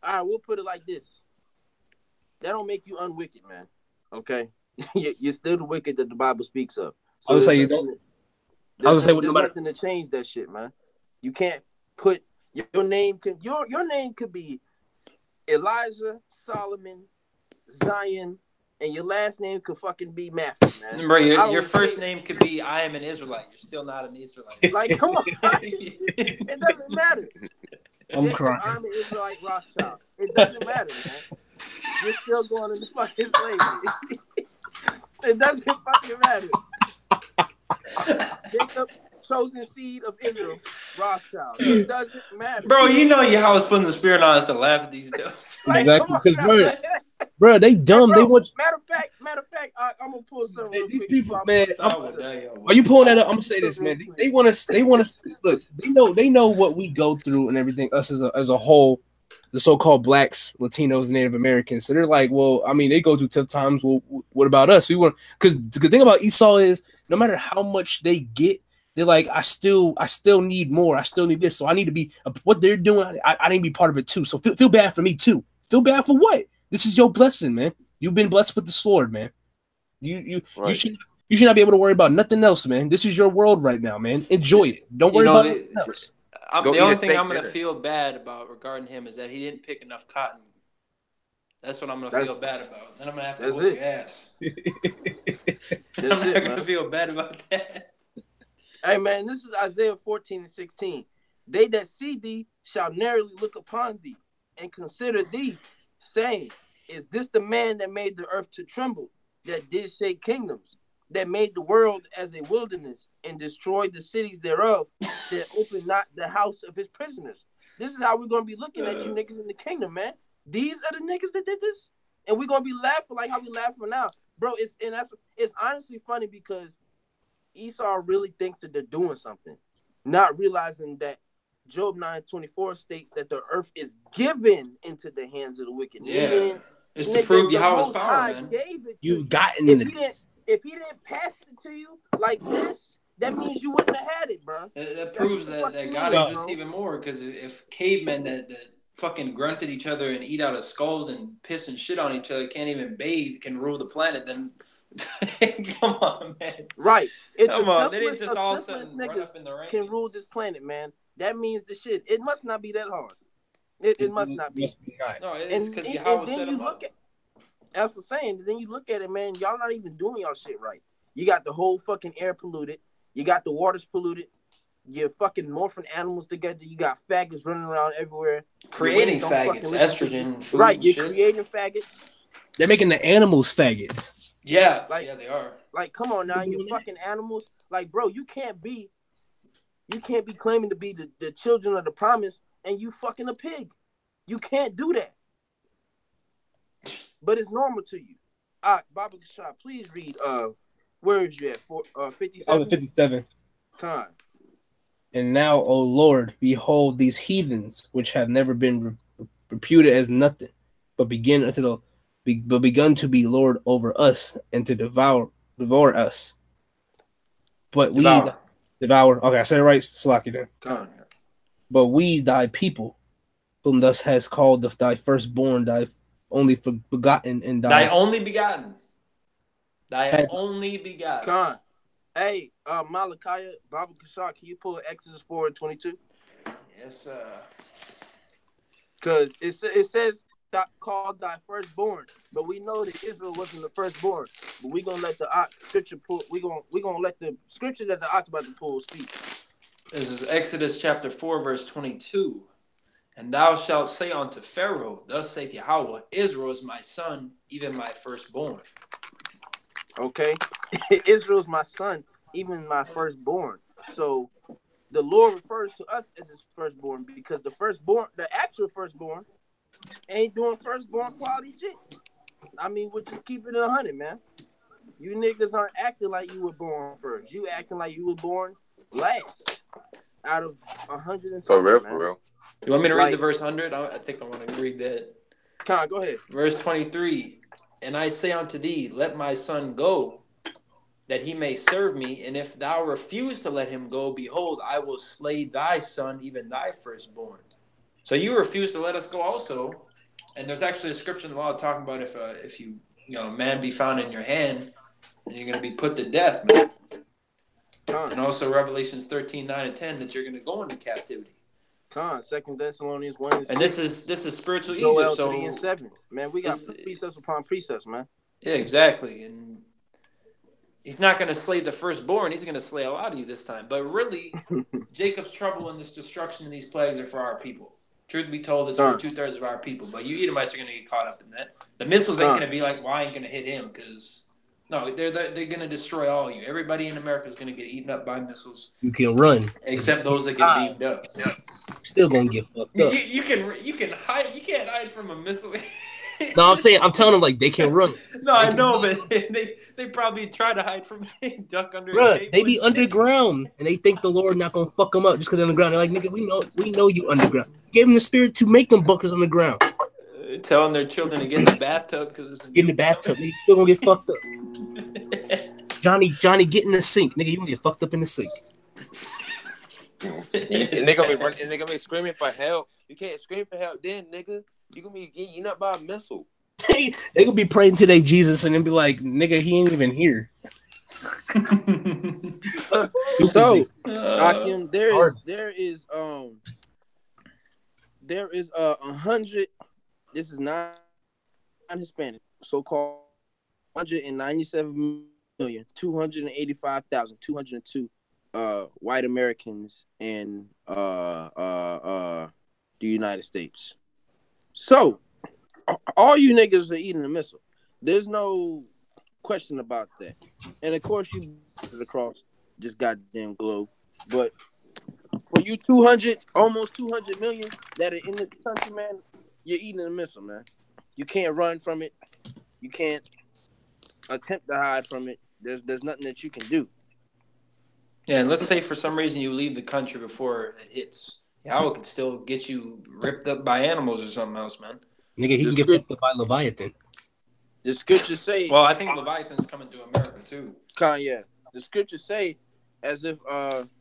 right, we'll put it like this. That don't make you unwicked, man. Okay, you're still the wicked that the Bible speaks of. So I would say you don't. I would say there's nothing to change that shit, man. You can't put your name. Your name could be Elijah, Solomon, Zion. And your last name could fucking be Matthew, man. Bro, your first name could be I am an Israelite. You're still not an Israelite. Like, come on. It doesn't matter. I'm crying. I'm an Israelite Rothschild. It doesn't matter, man. You're still going into fucking slavery. It doesn't fucking matter. Jacob, chosen seed of Israel, Rothschild. It doesn't matter. Bro, you know how it's putting the spirit on us to laugh at these dudes. Exactly, because bro, they dumb. Hey, bro, they want. Matter of fact, I'm gonna pull something real quick. People, man. Are you pulling that up? I'm gonna say this, man. They want us. They want us. Look, they know what we go through and everything. Us as a whole, the so-called blacks, Latinos, Native Americans. So they're like, well, I mean, they go through tough times. Well, what about us? We want, because the good thing about Esau is no matter how much they get, they're like, I still need more. I still need this. So I need to be what they're doing. I need to be part of it too. So feel bad for me too. Feel bad for what? This is your blessing, man. You've been blessed with the sword, man. You should not be able to worry about nothing else, man. This is your world right now, man. Enjoy it. Don't worry about anything else. The only thing I'm going to feel bad about regarding him is that he didn't pick enough cotton. That's what I'm going to feel bad about. Then I'm going to have to whoop your ass. I'm not going to feel bad about that. Hey, man, this is Isaiah 14:16. They that see thee shall narrowly look upon thee and consider thee, saying, is this the man that made the earth to tremble, that did shake kingdoms? that made the world as a wilderness and destroyed the cities thereof, that opened not the house of his prisoners. This is how we're gonna be looking at you niggas in the kingdom, man. These are the niggas that did this, and we're gonna be laughing like how we laughing now, bro. It's honestly funny because Esau really thinks that they're doing something, not realizing that Job 9:24 states that the earth is given into the hands of the wicked. Yeah, it's to prove Yahweh's power, man. Gave it You've gotten if he didn't pass it to you like this, that means you wouldn't have had it, bro. That proves that God exists even more, because if cavemen that fucking grunted each other and eat out of skulls and piss and shit on each other can't even bathe, can rule the planet, then come on, man. Right. If come on, they didn't just all of a sudden run up in the rankings. Can rule this planet, man. That means the shit. It must not be that hard. It must not be. No, it is, because Yahweh set them up. As for saying, then you look at it, man, y'all not even doing y'all shit right. You got the whole fucking air polluted. You got the waters polluted. You're fucking morphing animals together. You got faggots running around everywhere. Creating faggots, estrogen, food. Right, you're creating faggots. They're making the animals faggots. Yeah, yeah, they are. Like, come on now, you're fucking animals. Like, bro, you can't be claiming to be the children of the promise and you fucking a pig. You can't do that. But it's normal to you. All right, Baba Kashab, please read. Where is you at? 57? Oh, the 57. Con. And now, O Lord, behold these heathens, which have never been reputed as nothing, but begun to be Lord over us and to devour us. But we devour. Okay, I said it right. Salaki then. Con. But we, thy people, whom thus has called thy firstborn, thy only begotten, and thy only begotten. Thy only begotten. Con. Hey, Malachi, Baba Kashak, can you pull Exodus 4:22? Yes, sir. Because it says called thy firstborn, but we know that Israel wasn't the firstborn. But we're gonna let the scripture pull. We're gonna let the scripture that the Ak about to pull speak. This is Exodus chapter 4, verse 22. And thou shalt say unto Pharaoh, thus saith Yahweh, Israel is my son, even my firstborn. Okay, Israel is my son, even my firstborn. So the Lord refers to us as his firstborn because the actual firstborn, ain't doing firstborn quality shit. I mean, we're just keeping it 100, man. You niggas aren't acting like you were born first. You acting like you were born last out of 100 and something. For real. You want me to read the verse 100? I think I want to read that. Con, go ahead. Verse 23. And I say unto thee, let my son go, that he may serve me. And if thou refuse to let him go, behold, I will slay thy son, even thy firstborn. So you refuse to let us go also. And there's actually a scripture in the law talking about if you man be found in your hand, then you're going to be put to death, man. And also Revelations 13, 9 and 10, that you're going to go into captivity. 2 Thessalonians 1 and 6. And this is spiritual Joel Egypt. So 3 and 7. Man, we got precepts upon precepts, man. Yeah, exactly. And he's not going to slay the firstborn. He's going to slay a lot of you this time. But really, Jacob's trouble and this destruction and these plagues are for our people. Truth be told, it's for 2/3 of our people. But you Edomites are going to get caught up in that. The missiles ain't going to be like, well, I ain't going to hit him because... No, they're going to destroy all of you. Everybody in America is going to get eaten up by missiles. You can run, except those that get beamed up. Yeah. Still gonna get fucked up. You can hide. You can't hide from a missile. No, I'm telling them like they can run. No, I know, but they probably try to hide from me, duck under. Bruh, they be underground and they think the Lord not gonna fuck them up just because they're underground. They're like, nigga, we know you underground. Gave them the spirit to make them bunkers underground. Telling their children to get in the bathtub because get in the bathtub. They still gonna get fucked up. Johnny, get in the sink, nigga. You gonna get fucked up in the sink. And they gonna be running, and they gonna be screaming for help. You can't scream for help, then, nigga. You gonna be getting eaten up by a missile. They gonna be praying today, Jesus, and then be like, nigga, he ain't even here. So, Akim, there is 100. This is non-Hispanic, so-called 197,285,202 white Americans in the United States. So all you niggas are eating a missile. There's no question about that. And of course, you across this goddamn globe, but for you 200, almost 200 million that are in this country, man, you're eating a missile, man. You can't run from it. You can't attempt to hide from it. There's nothing that you can do. Yeah, and let's say for some reason you leave the country before it hits. Yahweh could still get you ripped up by animals or something else, man. Nigga, he can get ripped up by Leviathan. The scriptures say... Well, I think Leviathan's coming to America, too. Yeah. The scriptures say, as if,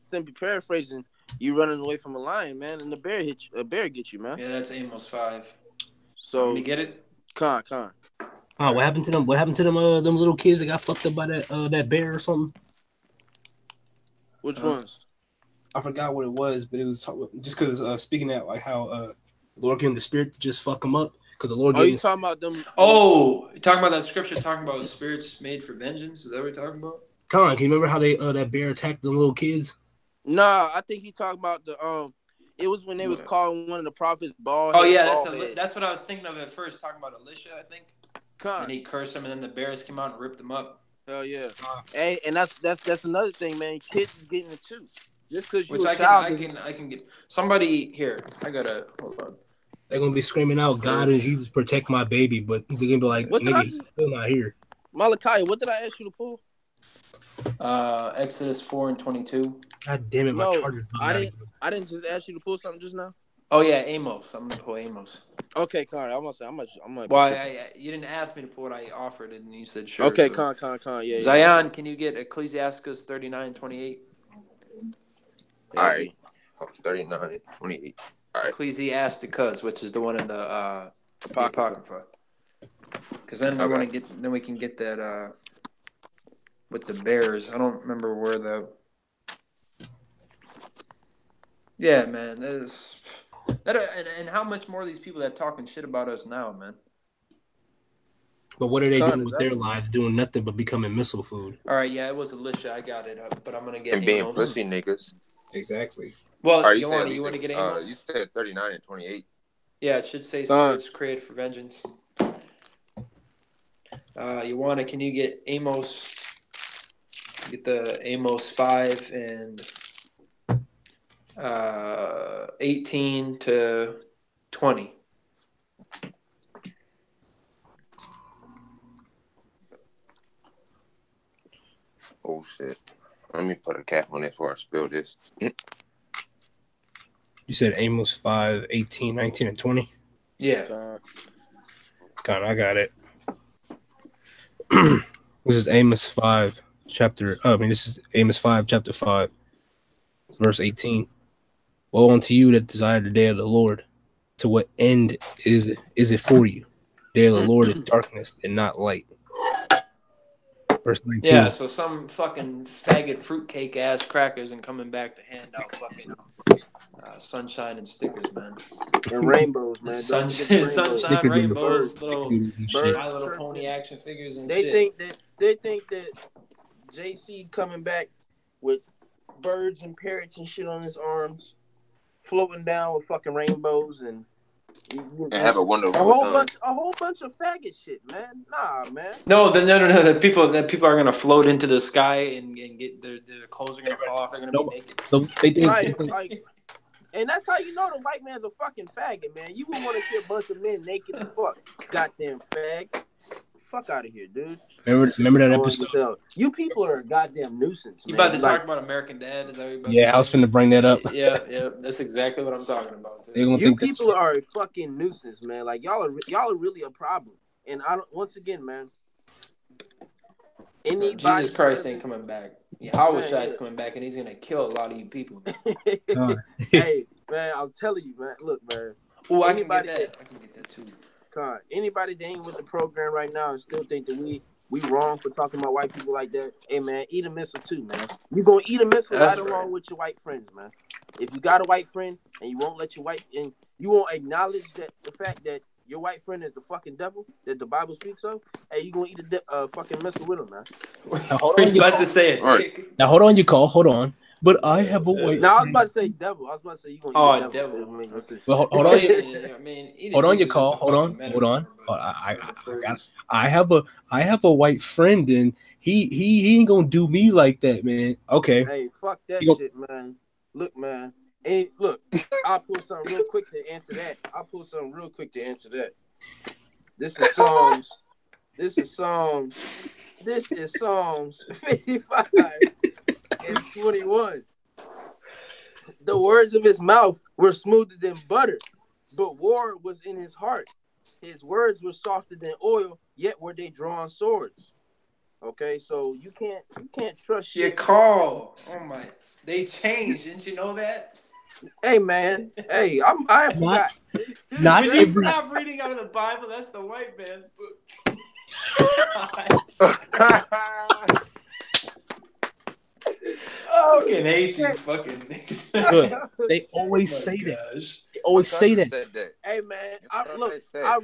simply paraphrasing, you running away from a lion, man, and a bear gets you, man. Yeah, that's Amos 5. So... Let me get it? Con. Oh, what happened to them? What happened to them them little kids that got fucked up by that bear or something? Which ones? I forgot what it was, but it was just because speaking that like how the Lord gave him the spirit to just fuck them up because the Lord. Oh, you talking about them? Oh, you talking about that scripture talking about spirits made for vengeance? Is that what you're talking about? Con, can you remember how they that bear attacked them little kids? Nah, I think he talking about the It was when they was calling one of the prophets bald. Oh yeah, that's what I was thinking of at first, talking about Elisha, I think. Con. And he cursed him, and then the bears came out and ripped him up. Hell yeah. Hey, and that's another thing, man. Kids is getting it too. Just because you I can get somebody here. I gotta hold on. They're gonna be screaming out, "God and Jesus protect my baby," but they're gonna be like, "Nigga, he's still not here." Malachi, what did I ask you to pull? Exodus 4:22. God damn it, my charger's not. I didn't just ask you to pull something just now. Oh yeah, Amos. I'm gonna pull Amos. Okay, Con. I'm gonna say I'm gonna. Well, you didn't ask me to pull it. I offered it, and you said sure. Okay, so. Con. Yeah. Zion, can you get Ecclesiastes 39:28? All right, 39:28. All right. Ecclesiasticus, which is the one in the Apocrypha. Because then we can get that with the bears. I don't remember where the. Yeah, man, and how much more of these people that talking shit about us now, man. But what are they doing with their lives? Doing nothing but becoming missile food. All right, yeah, it was Alicia. I got it up, but I'm gonna get and being pussy niggas. Exactly. Well, right, you want to get Amos? You said 39 and 28. Yeah, it should say spirits created for vengeance. Can you get Amos? Get the Amos 5 and 18 to 20. Oh shit! Let me put a cap on it before I spill this. You said Amos 5, 18, 19, and 20? Yeah. God, I got it. This is Amos 5, this is Amos 5, chapter 5, verse 18. Woe unto you that desire the day of the Lord. To what end is it for you? The day of the Lord is darkness and not light. Verse 19. Yeah, so some fucking faggot fruitcake ass crackers and coming back to hand out fucking sunshine and stickers, man. And rainbows, man. Sunshine, rainbows, little My Little Pony action figures and shit. They think that JC coming back with birds and parrots and shit on his arms, floating down with fucking rainbows and have a wonderful time. A whole bunch of faggot shit, man. Nah, man. No. The people are gonna float into the sky and get their clothes are gonna fall off. They're gonna be naked. So they think, like, and that's how you know the white man's a fucking faggot, man. You wouldn't want to see a bunch of men naked as fuck. Goddamn fag. Fuck out of here, dude. Remember that episode? You people are a goddamn nuisance, man. You about to talk about American Dad? Is that what you're about I was finna bring that up. Yeah, that's exactly what I'm talking about. Too. You people are a fucking nuisance, man. Like y'all are really a problem. And once again, man. Jesus Christ ain't coming back. Yahweh is coming back, and he's gonna kill a lot of you people. Hey, man, I'm telling you, man. Look, man. Oh, I can get that. I can get that too. God, anybody that ain't with the program right now and still think that we wrong for talking about white people like that, hey man, eat a missile too, man. You gonna eat a missile along with your white friends, man. If you got a white friend and you won't acknowledge that the fact that your white friend is the fucking devil that the Bible speaks of, hey, you gonna eat a fucking missile with him, man. Now, hold on, you about to say it. Right. Now hold on, you call. Hold on. But I have a white. Now I was about to say devil. I was about to say you gonna eat devil. Well, hold on. Hold on, your call. Hold on. I have a white friend, and he ain't gonna do me like that, man. Okay. Hey, fuck that shit, man. Look, man. Hey, look. I'll pull something real quick to answer that. This is Psalms 55 and 21. The words of his mouth were smoother than butter, but war was in his heart. His words were softer than oil, yet were they drawn swords. Okay, so you can't trust shit. Your call. Oh my, they changed. Didn't you know that? Hey man, hey, I forgot. Not Would you stop reading out of the Bible? That's the white man's book. Fucking hate you, fucking niggas. They always say that. They always say that. Hey man, I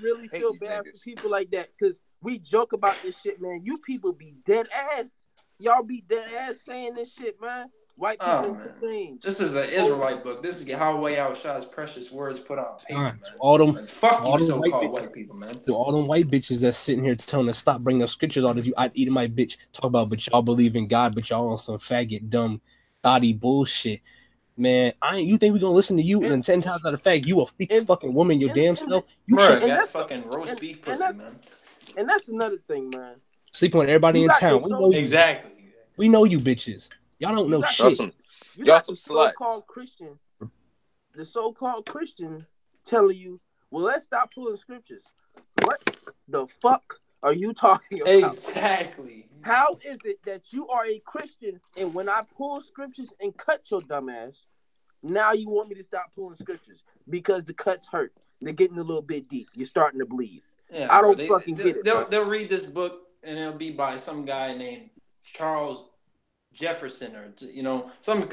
really feel bad for people like that because we joke about this shit, man. You people be dead ass. Y'all be dead ass saying this shit, man. White people change. This is an Israelite book. This is how way outshot his precious words put on paper, man. All them, like, fuck all you, so-called white people, man. To all them white bitches that's sitting here telling us stop bringing up scriptures. All that I'd eat my bitch. Talk about, but y'all believe in God, but y'all on some faggot, dumb, thotty bullshit. Man, you think we gonna listen to you? And 10 times out of fact, you a fucking woman, your damn self. You should got fucking roast beef pussy, man. And that's another thing, man. Sleep on everybody in town. We know exactly. We know you bitches. Y'all don't know shit. Y'all some so-called Christian. The so-called Christian telling you, well, let's stop pulling scriptures. What the fuck are you talking about? Exactly. How is it that you are a Christian and when I pull scriptures and cut your dumb ass, now you want me to stop pulling scriptures because the cuts hurt. They're getting a little bit deep. You're starting to bleed. Yeah, I don't fucking get it. They'll read this book and it'll be by some guy named Charles Jefferson or some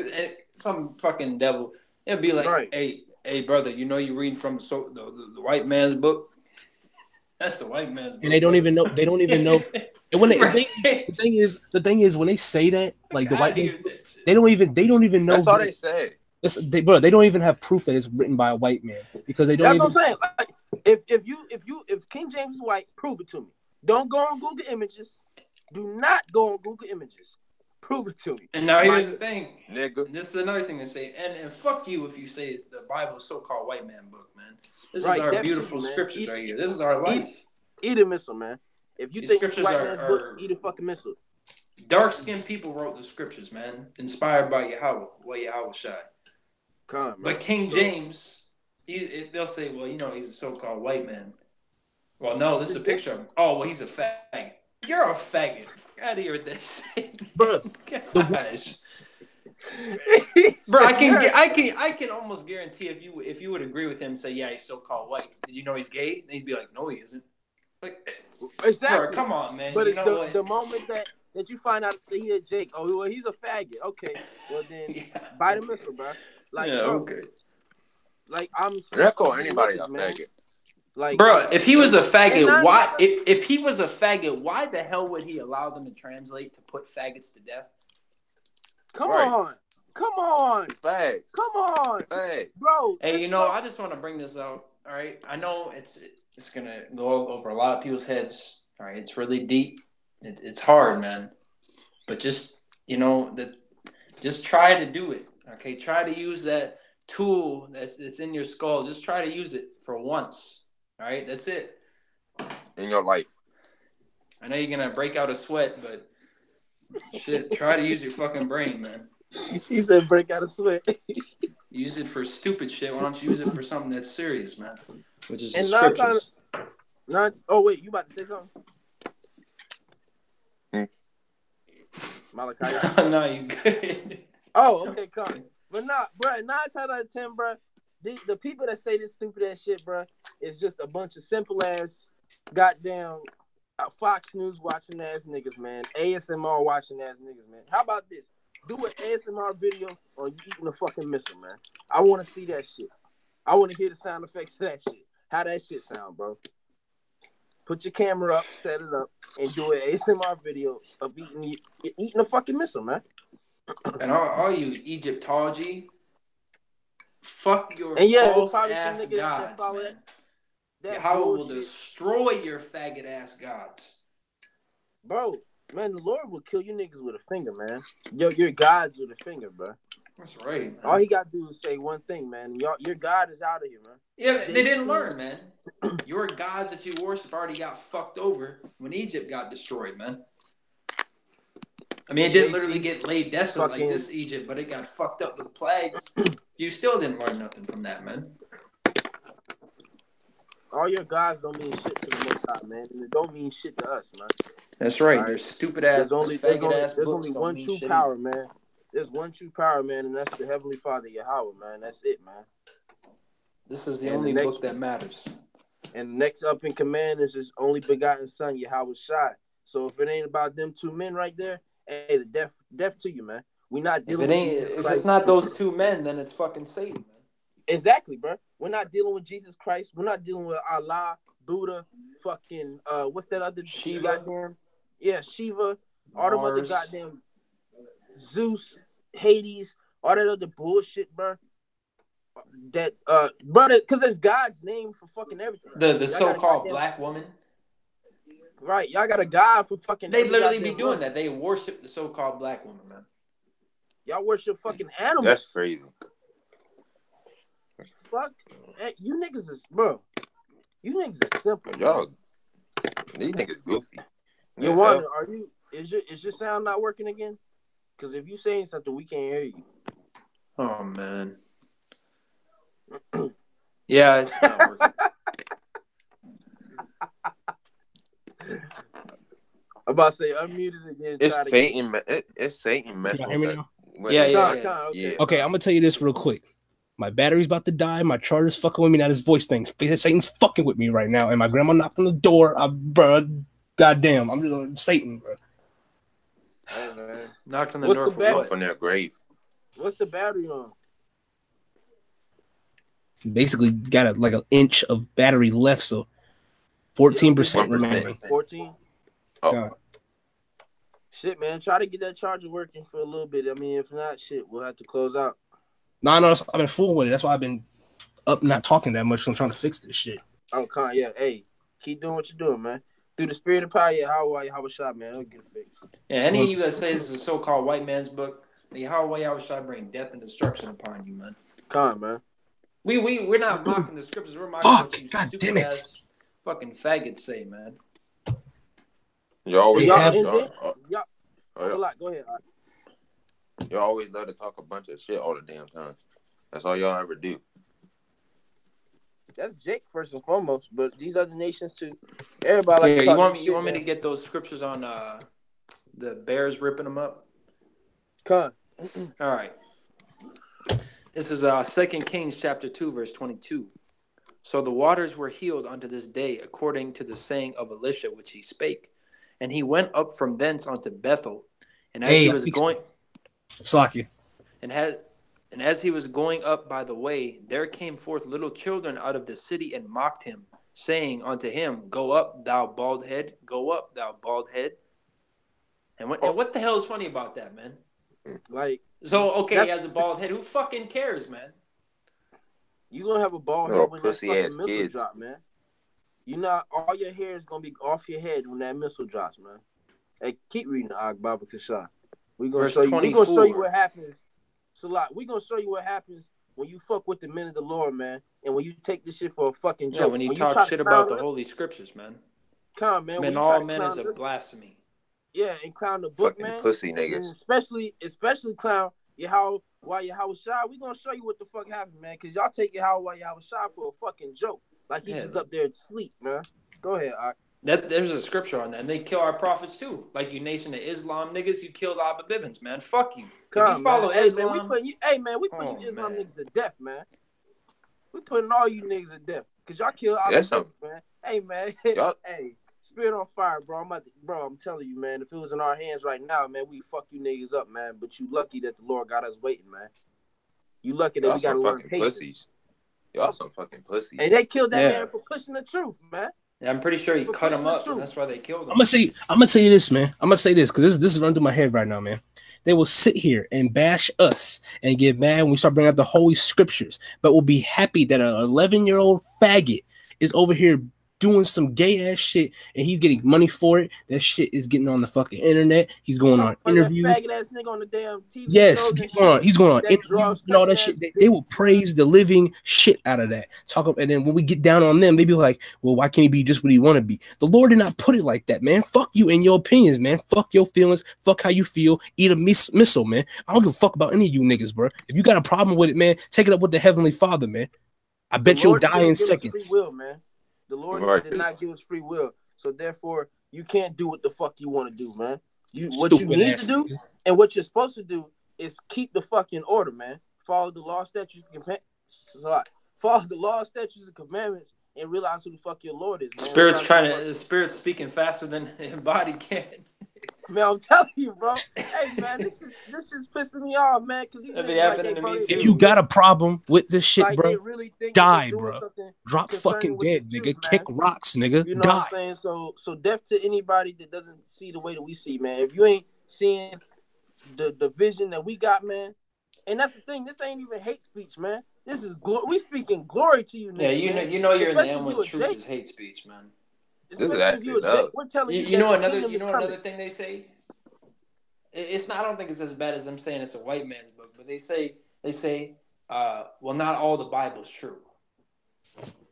fucking devil. It'll be like, hey brother, you're reading from the white man's book. That's the white man's book. And they don't even know. They don't even know. And when the thing is when they say that, like the white man, they don't even know. That's all they say. They don't even have proof that it's written by a white man because they don't. That's what I'm saying. Like, if King James is white, prove it to me. Don't go on Google Images. Do not go on Google Images. Prove it to me. And now here's the thing, nigga. This is another thing to say. And fuck you if you say the Bible is so-called white man book, man. This is our beautiful scriptures right here. This is our life. Eat a missile, man. If you think it's white man's book, eat a fucking missile. Dark-skinned people wrote the scriptures, man. Inspired by Yahweh Shai. But King James, they'll say, well, he's a so-called white man. Well, no, this is a picture of him. Oh, well, he's a faggot. You're a faggot. Fuck out of here with this shit. Bro, gosh. Bro, I can almost guarantee if you would agree with him and say, yeah, he's so-called white. Did you know he's gay? And he'd be like, no, he isn't. Like, exactly. Bro, come on, man. But the moment that you find out that he's Jake, oh, well, he's a faggot. Okay, well then, bite a missile, bro. Like, okay. Like I'm. Don't call anybody a faggot. Like, bro, if he was a faggot, why? If he was a faggot, why the hell would he allow them to translate to put faggots to death? Come on, Fags. Come on, Fags. Bro. Hey, I just want to bring this out. All right, I know it's gonna go over a lot of people's heads. All right, it's really deep. It's hard, man. But just just try to do it. Okay, try to use that tool that's in your skull. Just try to use it for once. All right, that's it. In your life. I know you're gonna break out a sweat, but shit, try to use your fucking brain, man. He said break out a sweat. Use it for stupid shit. Why don't you use it for something that's serious, man? Which is the scriptures. Oh wait, you about to say something? Malachi? No, you good. Oh, okay, come. But bro, 9 times out of 10, bro, the people that say this stupid ass shit, bro, is just a bunch of simple ass, goddamn Fox News watching ass niggas, man. ASMR watching ass niggas, man. How about this? Do an ASMR video on you eating a fucking missile, man. I want to see that shit. I want to hear the sound effects of that shit. How that shit sound, bro? Put your camera up, set it up, and do an ASMR video of eating a fucking missile, man. And all you Egyptology, fuck your and yeah, false ass gods, man. Yahweh will destroy your faggot ass gods. Bro, man, the Lord will kill you niggas with a finger, man. Your gods with a finger, bro. That's right, man. All he got to do is say one thing, man. Your God is out of here, man. Yeah, they didn't learn, man. Your gods that you worship already got fucked over when Egypt got destroyed, man. I mean, it didn't literally get laid desolate like this Egypt, but it got fucked up with plagues. You still didn't learn nothing from that, man. All your gods don't mean shit to the Most High, man. And it don't mean shit to us, man. That's right. Right? Your stupid ass, there's only one true power, man. There's one true power, man, and that's the Heavenly Father, Yahweh, man. That's it, man. This is the only book that matters. And the next up in command is his only begotten son, Yahweh Shai. So if it ain't about them two men right there, hey, the death to you, man. We not dealing with Jesus Christ. If it's not those two men, then it's fucking Satan, man. Exactly, bro. We're not dealing with Jesus Christ. We're not dealing with Allah, Buddha, fucking what's that other Shiva? Goddamn, yeah, Shiva, all them other goddamn Zeus, Hades, all that other bullshit, bro. That brother, because it's God's name for fucking everything. The so-called black woman. Right, y'all got a God for fucking. They literally be doing that. They worship the so-called black woman, man. Y'all worship fucking animals. That's crazy. Fuck, you niggas is bro. You niggas are simple. Y'all, these niggas goofy. You wonder, are you? Is your sound not working again? Because if you saying something, we can't hear you. Oh man. Yeah, it's not working. I'm about to say unmute it again. It's Satan. It's Satan messing with me now? Yeah. Okay, I'm gonna tell you this real quick. My battery's about to die. My charger's fucking with me now. This voice thing. Satan's fucking with me right now. And my grandma knocked on the door. Bro, goddamn, I'm just Satan, bro. Hey, man. Knocked on the door from their grave. What's the battery on? Basically got like an inch of battery left, so 14% remaining. 14? Oh. God. Shit, man. Try to get that charger working for a little bit. I mean, if not, shit, we'll have to close out. No, I've been fooling with it. That's why I've been up not talking that much. So I'm trying to fix this shit. Oh, yeah. Hey, keep doing what you're doing, man. Through the spirit of power, Yahweh Shai, man. It'll get fixed. Yeah, any of you that say this is a so-called white man's book, Yahweh Shai bring death and destruction upon you, man. Man. We're not mocking the scriptures. We're mocking what you stupid ass fucking faggots say, man. You always go ahead. You always love to talk a bunch of shit all the damn time. That's all y'all ever do. That's Jake first and foremost, but these other nations too. Everybody. You want me to get those scriptures on the bears ripping them up? All right. This is 2 Kings chapter 2 verse 22. So the waters were healed unto this day, according to the saying of Elisha which he spake, and he went up from thence unto Bethel, and as he was going. Slacky. And as he was going up by the way, there came forth little children out of the city and mocked him, saying unto him, Go up, thou bald head, go up, thou bald head. And what the hell is funny about that, man? Like, so he has a bald head. Who fucking cares, man? You gonna have a bald head when that fucking missile kids. drop, man. You know, all your hair is gonna be off your head when that missile drops, man. Hey, keep reading the Ag Baba Kasha. We're gonna show you. We're gonna show you what happens. Salat, we're gonna show you what happens when you fuck with the men of the Lord, man, and when you take this shit for a fucking joke. Yeah, when you talk shit about the holy scriptures, man. Man. Men, all men is a blasphemy. Yeah, and clown the book, fucking man. Pussy niggas. And especially clown Yahweh Shai. We gonna show you what the fuck happened, man, because y'all take Yahweh Shai for a fucking joke, like he's just up there to sleep, man. Go ahead, Ak. There's a scripture on that, and they kill our prophets too. Like you nation of Islam niggas, you killed Abba Bivens, man. Fuck you. If you follow Islam, we putting you Islam niggas to death, man. We putting all you niggas to death because y'all killed Abba Bivens, man. Hey, man. Hey, spirit on fire, bro. I'm telling you, man. If it was in our hands right now, man, we fuck you niggas up, man. But you lucky that the Lord got us waiting, man. You lucky that we got to learn patience. Pussies. Y'all some fucking pussies. And they killed that man for pushing the truth, man. Yeah, I'm pretty sure he cut him up, and that's why they killed him. I'm gonna tell you this, man. I'm gonna say this because this is running through my head right now, man. They will sit here and bash us and get mad when we start bringing out the holy scriptures, but will be happy that an 11-year-old faggot is over here doing some gay ass shit and he's getting money for it. That shit is getting on the fucking internet. He's going on interviews. That faggot ass nigga on the damn TV yes, he's going on interviews and all that shit. They will praise the living shit out of that. And then when we get down on them, they be like, well, why can't he be just what he want to be? The Lord did not put it like that, man. Fuck you and your opinions, man. Fuck your feelings. Fuck how you feel. Eat a missile, man. I don't give a fuck about any of you niggas, bro. If you got a problem with it, man, take it up with the Heavenly Father, man. I bet you'll die in seconds. Free will, man. The Lord did not give us free will, so therefore you can't do what the fuck you want to do, man. What you need to do and what you're supposed to do is keep the fucking order, man. Follow the law, statutes, follow the law, statutes, and commandments, and realize who the fuck your Lord is, man. Spirit's speaking faster than the body can. Man, I'm telling you, bro. Hey, man, this is pissing me off, man. Because if you got a problem with this shit, bro, really die, bro. Drop fucking dead, nigga. Truth, kick rocks, nigga. You know die. What I'm saying? So death to anybody that doesn't see the way that we see, man. If you ain't seeing the vision that we got, man. And that's the thing. This ain't even hate speech, man. This is we speaking glory to you, nigga. Yeah, you know you're in the end when truth is hate speech, man. This is actually love. We're telling you know another thing they say. It's not. I don't think it's as bad as them saying it's a white man's book, but they say, well, not all the Bible's true.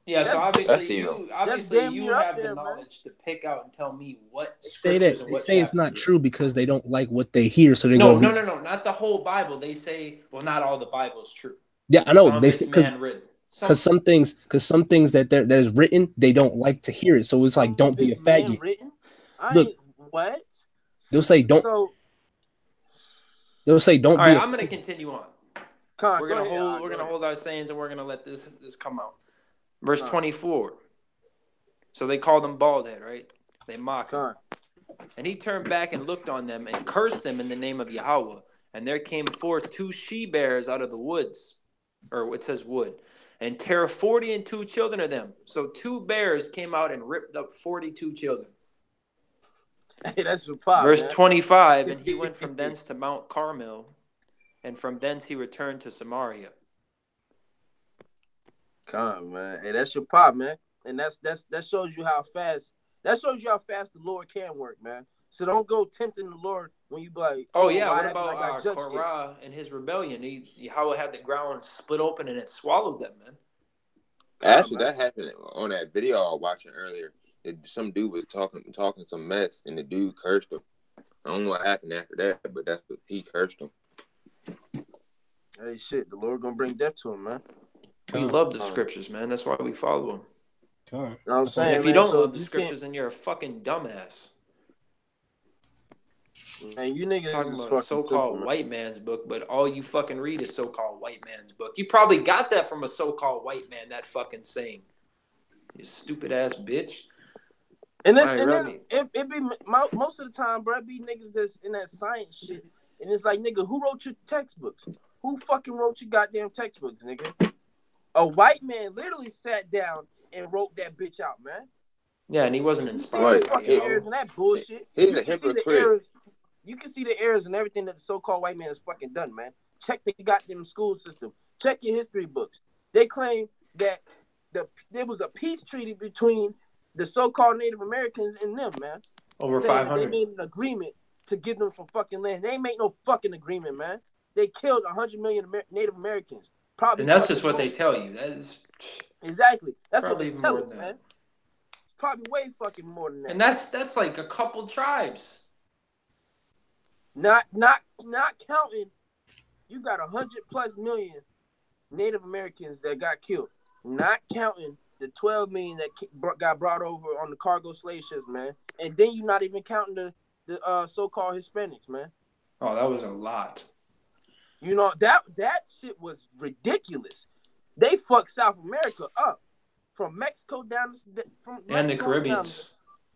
Yeah, so obviously you have the knowledge to pick out and tell me what say that. They say it's not true because they don't like what they hear, so they no, not the whole Bible. They say, well, not all the Bible's true. Yeah, I know. They say because some things that is written, they don't like to hear it. So it's like, don't be a faggot. Look, what? They'll say don't. They'll say don't. All right, I'm gonna continue on. We're gonna hold our sayings and we're gonna let this come out. Verse 24. So they called him bald head, right? They mocked him. And he turned back and looked on them and cursed them in the name of Yahweh. And there came forth 2 she-bears out of the woods, or it says wood, and tear 42 children of them. So 2 bears came out and ripped up 42 children. Hey, that's your pop, Verse man. 25, and he went from thence to Mount Carmel, and from thence he returned to Samaria. Come on, man. Hey, that's your pop, man. And that shows you how fast the Lord can work, man. So don't go tempting the Lord when you be like, what about Korah and his rebellion? How it had the ground split open and it swallowed them, man. Actually, that happened on that video I was watching earlier. Some dude was talking some mess, and the dude cursed him. I don't know what happened after that, but that's what he cursed him. Hey, shit, the Lord gonna bring death to him, man. We love the scriptures, man. That's why we follow them. You know what I'm saying, if you don't love the scriptures, then you're a fucking dumbass. Man, you niggas talking about so-called white man's book, but all you fucking read is so-called white man's book. You probably got that from a so-called white man, that fucking saying. You stupid ass bitch. And then it be most of the time, bro, it be niggas that's in that science shit. And it's like, nigga, who wrote your textbooks? Who fucking wrote your goddamn textbooks, nigga? A white man literally sat down and wrote that bitch out, man. Yeah, and he wasn't inspired. Errors and that bullshit. He's a hypocrite. You can see the errors and everything that the so-called white man has fucking done, man. Check the goddamn school system. Check your history books. They claim that there was a peace treaty between the so-called Native Americans and them, man. Over 500. They made an agreement to give them some fucking land. They ain't make no fucking agreement, man. They killed 100 million Native Americans. Probably. And that's just what they tell you. That is exactly. That's what they tell us, man. It's probably way fucking more than that. And that's like a couple tribes. Not counting. You got 100+ million Native Americans that got killed. Not counting the 12 million that got brought over on the cargo slave ships, man. And then you're not even counting the so-called Hispanics, man. Oh, that was a lot. You know, that shit was ridiculous. They fucked South America up. From Mexico down and the Caribbeans.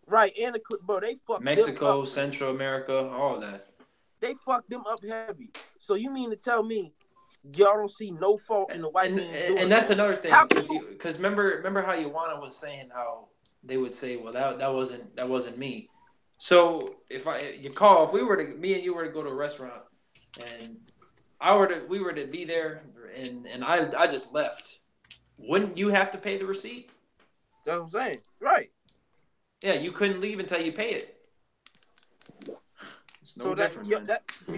Right, and they fucked Mexico, them up, Central America, all that. They fucked them up heavy. So you mean to tell me y'all don't see no fault in the white man doing and that's another thing, because remember how Ioana was saying how they would say, well, that wasn't me. So if me and you were to go to a restaurant and we were to be there, and I just left, wouldn't you have to pay the receipt? That's what I'm saying. Right. Yeah, you couldn't leave until you pay it. It's no different, man.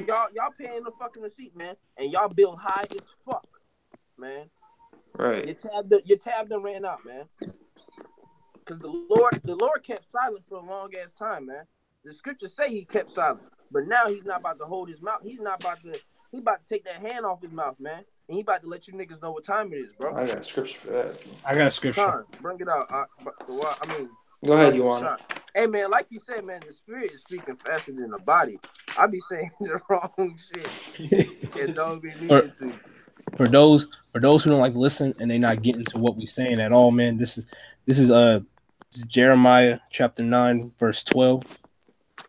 Y'all paying the fucking receipt, man, and y'all bill high as fuck, man. Right. Your tab done ran out, man. Because the Lord kept silent for a long ass time, man. The scriptures say he kept silent, but now he's not about to hold his mouth. He about to take that hand off his mouth, man, and he about to let you niggas know what time it is, bro. I got a scripture for that. I got a scripture. Con, bring it out. Go ahead, you want. Hey, man, like you said, man, the spirit is speaking faster than the body. I be saying the wrong shit and don't be needed to. For those who don't like to listen and they not getting to what we saying at all, man, this is Jeremiah chapter 9 verse 12.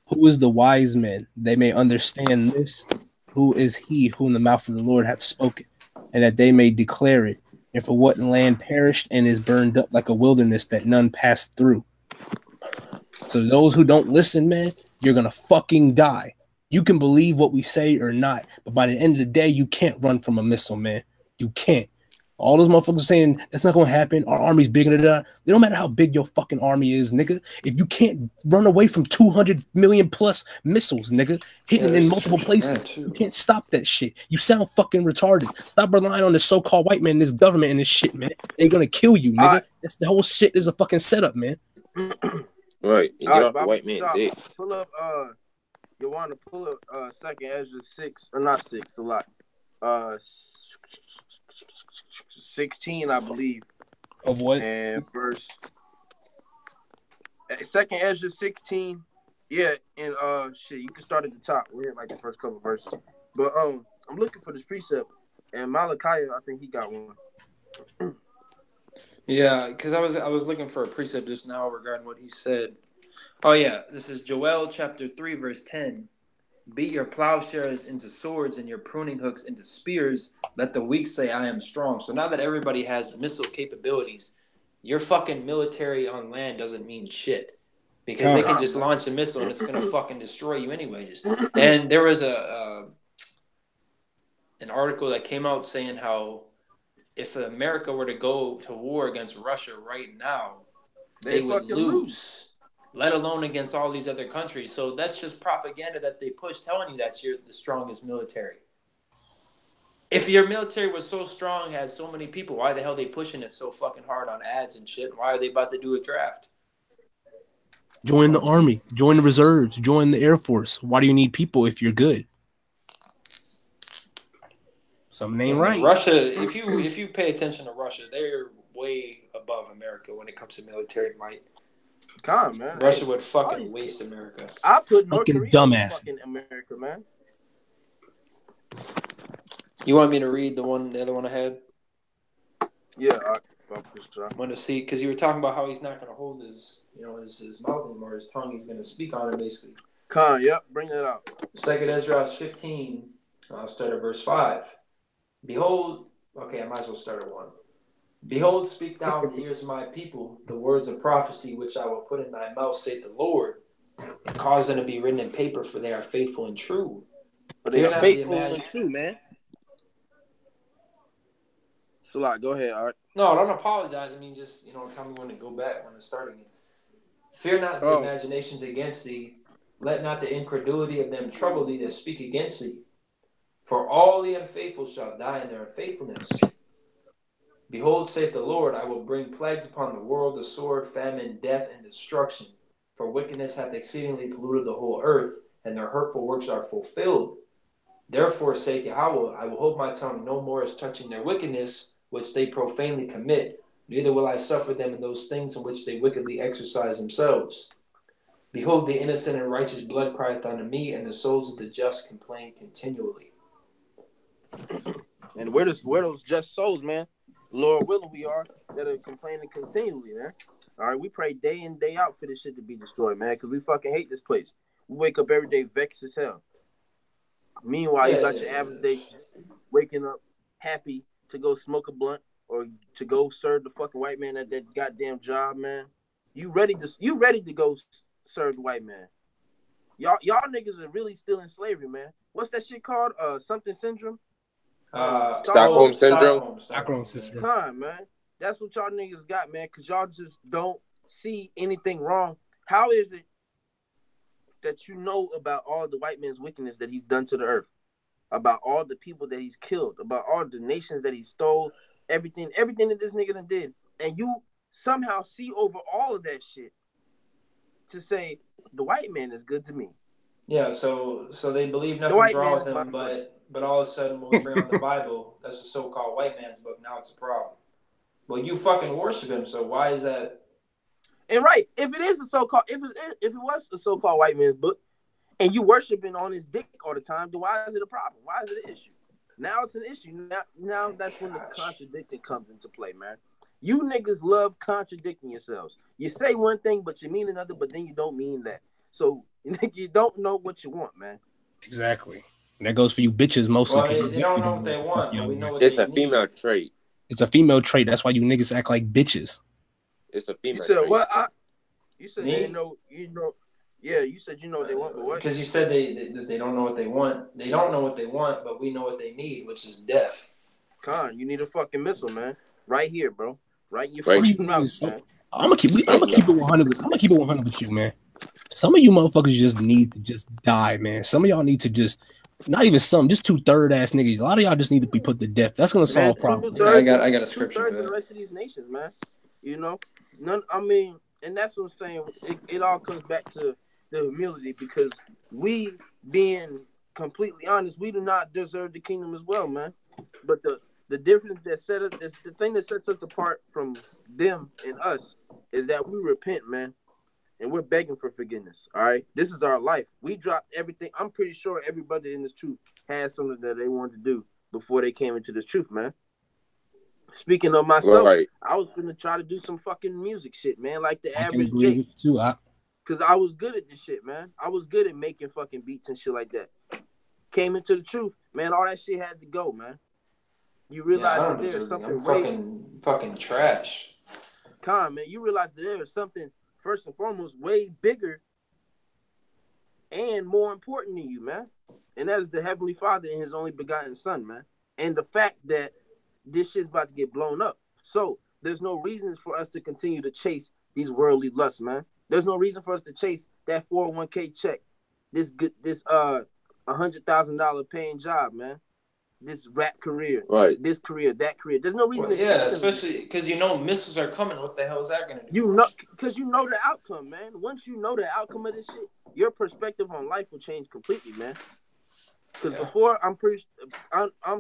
Who is the wise man? They may understand this. Who is he whom the mouth of the Lord hath spoken, and that they may declare it? And for what land perished and is burned up like a wilderness that none passed through. So those who don't listen, man, you're gonna fucking die. You can believe what we say or not, but by the end of the day, you can't run from a missile, man. You can't. All those motherfuckers saying that's not gonna happen. Our army's bigger than that. It don't matter how big your fucking army is, nigga. If you can't run away from 200 million plus missiles, nigga, hitting in multiple places, you can't stop that shit. You sound fucking retarded. Stop relying on this so-called white man, this government, and this shit, man. They're gonna kill you, nigga. That's the whole shit is a fucking setup, man. Right. And get off the white man dick. Pull up. You want to pull up 2nd Ezra 6 or not 6 a lot. 16, I believe. Of what? And verse 2nd Ezra 16. Yeah, and shit, you can start at the top. We're in like the first couple verses. But I'm looking for this precept, and Malachi, I think he got one. Yeah, because I was looking for a precept just now regarding what he said. Oh yeah, this is Joel chapter 3 verse 10. Beat your plowshares into swords and your pruning hooks into spears. Let the weak say, I am strong. So now that everybody has missile capabilities, your fucking military on land doesn't mean shit. Because they can just launch a missile and it's going to fucking destroy you anyways. And there was an article that came out saying how if America were to go to war against Russia right now, they would lose. Let alone against all these other countries. So that's just propaganda that they push, telling you that you're the strongest military. If your military was so strong, had so many people, why the hell are they pushing it so fucking hard on ads and shit? Why are they about to do a draft? Join the army. Join the reserves. Join the Air Force. Why do you need people if you're good? Something ain't right. Russia, if you pay attention to Russia, they're way above America when it comes to military might. Come on, man. Russia would fucking waste America. I put North fucking Korea dumbass. in fucking America, man. You want me to read the other one I had? Yeah, I want to see, because you were talking about how he's not going to hold his mouth anymore, his tongue. He's going to speak on it, basically. Yep, bring that out. 2nd Ezra 15. I'll start at verse 5. Behold, okay, I might as well start at 1. Behold, speak thou in the ears of my people the words of prophecy which I will put in thy mouth, saith the Lord, and cause them to be written in paper, for they are faithful and true. But they are faithful and true, man. Salat, go ahead, Art. No, don't apologize. I mean, just, tell me when to go back, when to start again. Fear not the imaginations against thee. Let not the incredulity of them trouble thee that speak against thee. For all the unfaithful shall die in their unfaithfulness. Behold, saith the Lord, I will bring plagues upon the world, the sword, famine, death, and destruction. For wickedness hath exceedingly polluted the whole earth, and their hurtful works are fulfilled. Therefore saith Yahweh, I will hold my tongue no more as touching their wickedness, which they profanely commit, neither will I suffer them in those things in which they wickedly exercise themselves. Behold, the innocent and righteous blood crieth unto me, and the souls of the just complain continually. And where those just souls, man? Lord willing, we are that are complaining continually, man. All right, we pray day in, day out for this shit to be destroyed, man, because we fucking hate this place. We wake up every day vexed as hell. Meanwhile, you got your average day waking up happy to go smoke a blunt or to go serve the fucking white man at that goddamn job, man. You ready to go serve the white man. Y'all niggas are really still in slavery, man. What's that shit called? Something syndrome? Stockholm syndrome. Stockholm syndrome. Time, man. That's what y'all niggas got, man, because y'all just don't see anything wrong. How is it that you know about all the white man's wickedness that he's done to the earth? About all the people that he's killed, about all the nations that he stole, everything that this nigga done did. And you somehow see over all of that shit to say, the white man is good to me. Yeah, so they believe nothing's wrong with him, but all of a sudden when we bring on the Bible, that's the so-called white man's book, now it's a problem. Well, you fucking worship him, so why is that? And right, if it is a so-called, if it was a so-called white man's book, and you worshiping on his dick all the time, then why is it a problem? Why is it an issue? Now it's an issue. Now that's when the contradicting comes into play, man. You niggas love contradicting yourselves. You say one thing, but you mean another, but then you don't mean that. So you don't know what you want, man. Exactly. And that goes for you bitches mostly. Well, they don't know what they want, but we know what it's they a female need. trait. It's a female trait. That's why you niggas act like bitches. It's a female trait. What? You said they know. Yeah, you said you know what they want, but what? Because you said they don't know what they want. They don't know what they want, but we know what they need, which is death. Con, you need a fucking missile, man. Right here, bro. Right in your fucking mouth, man. I'm gonna keep it 100. I'm gonna keep it 100 with you, man. Some of you motherfuckers just need to just die, man. Some of y'all need to just not even some, just 2/3 ass niggas. A lot of y'all just need to be put to death. That's gonna solve problems. I got a scripture for that. Of the rest of these nations, man. You know, none. I mean, and that's what I'm saying. It all comes back to the humility, because we, being completely honest, we do not deserve the kingdom as well, man. But the difference that the thing that sets us apart from them and us is that we repent, man. And we're begging for forgiveness, all right? This is our life. We dropped everything. I'm pretty sure everybody in this truth had something that they wanted to do before they came into this truth, man. Speaking of myself, right. I was finna try to do some fucking music shit, man, like the average Jake. Because I was good at this shit, man. I was good at making fucking beats and shit like that. Came into the truth, man, all that shit had to go, man. You realize that there's something fucking trash. Man, you realize that there is something, first and foremost, way bigger and more important than you, man. And that is the Heavenly Father and His only begotten Son, man. And the fact that this shit's about to get blown up. So there's no reason for us to continue to chase these worldly lusts, man. There's no reason for us to chase that 401k check, this $100,000 paying job, man. This rap career, right? This career, that career. There's no reason to chase them. Especially because missiles are coming. What the hell is that gonna do? You know, because you know the outcome, man. Once you know the outcome of this shit, your perspective on life will change completely, man. Because before, I'm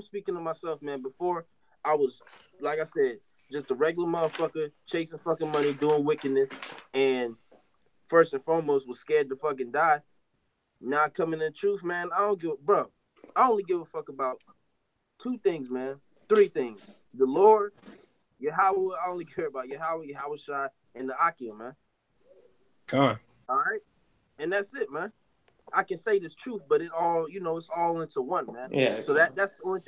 speaking to myself, man. Before, I was, like I said, just a regular motherfucker chasing fucking money, doing wickedness, and first and foremost was scared to fucking die. Now coming in the truth, man, I only give a fuck about 2 things, man. 3 things. The Lord, Yahweh, I only care about Yahweh, Shai, and the Akim, man. All right? And that's it, man. I can say this truth, but it all, it's all into one, man. Yeah. So that's the only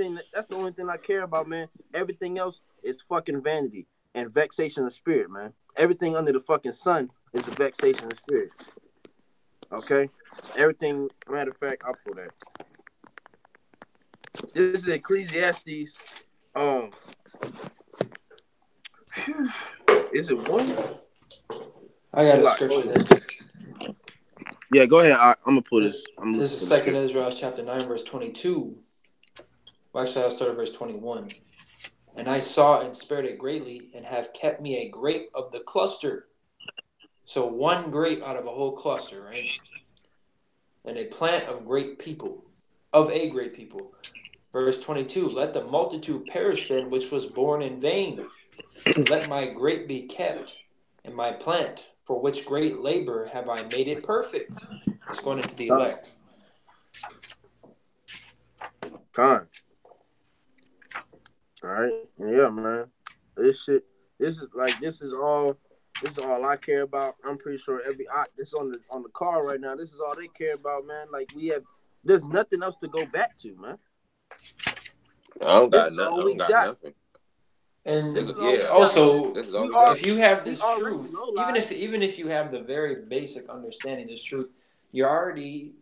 thing I care about, man. Everything else is fucking vanity and vexation of spirit, man. Everything under the fucking sun is a vexation of spirit. Okay? Everything, matter of fact, I'll pull that. This is Ecclesiastes. Is it 1? I got a scripture there. Yeah, go ahead. I'm gonna pull this. This is 2 Israel chapter 9, verse 22. Well, actually, I'll start at verse 21. And I saw and spared it greatly, and have kept me a grape of the cluster. So 1 grape out of a whole cluster, right? And a plant of great people, Verse 22, let the multitude perish then, which was born in vain. Let my grape be kept, and my plant, for which great labor have I made it perfect. It's going into the elect. All right. Yeah, man. This is all I care about. I'm pretty sure this on the car right now. This is all they care about, man. Like there's nothing else to go back to, man. I don't got nothing. And also, if you have this truth, even if you have the very basic understanding of this truth, you're already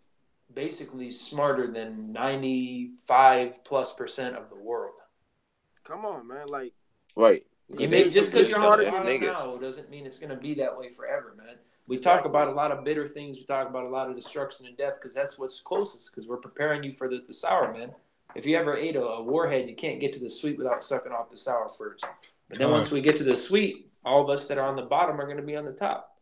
basically smarter than 95+% of the world. Come on, man. Like, right. You may, just because you're on the bottom niggas now doesn't mean it's going to be that way forever, man. We talk about a lot of bitter things. We talk about a lot of destruction and death because that's what's closest, because we're preparing you for the sour, man. If you ever ate a warhead, you can't get to the sweet without sucking off the sour first. But then once we get to the sweet, all of us that are on the bottom are going to be on the top.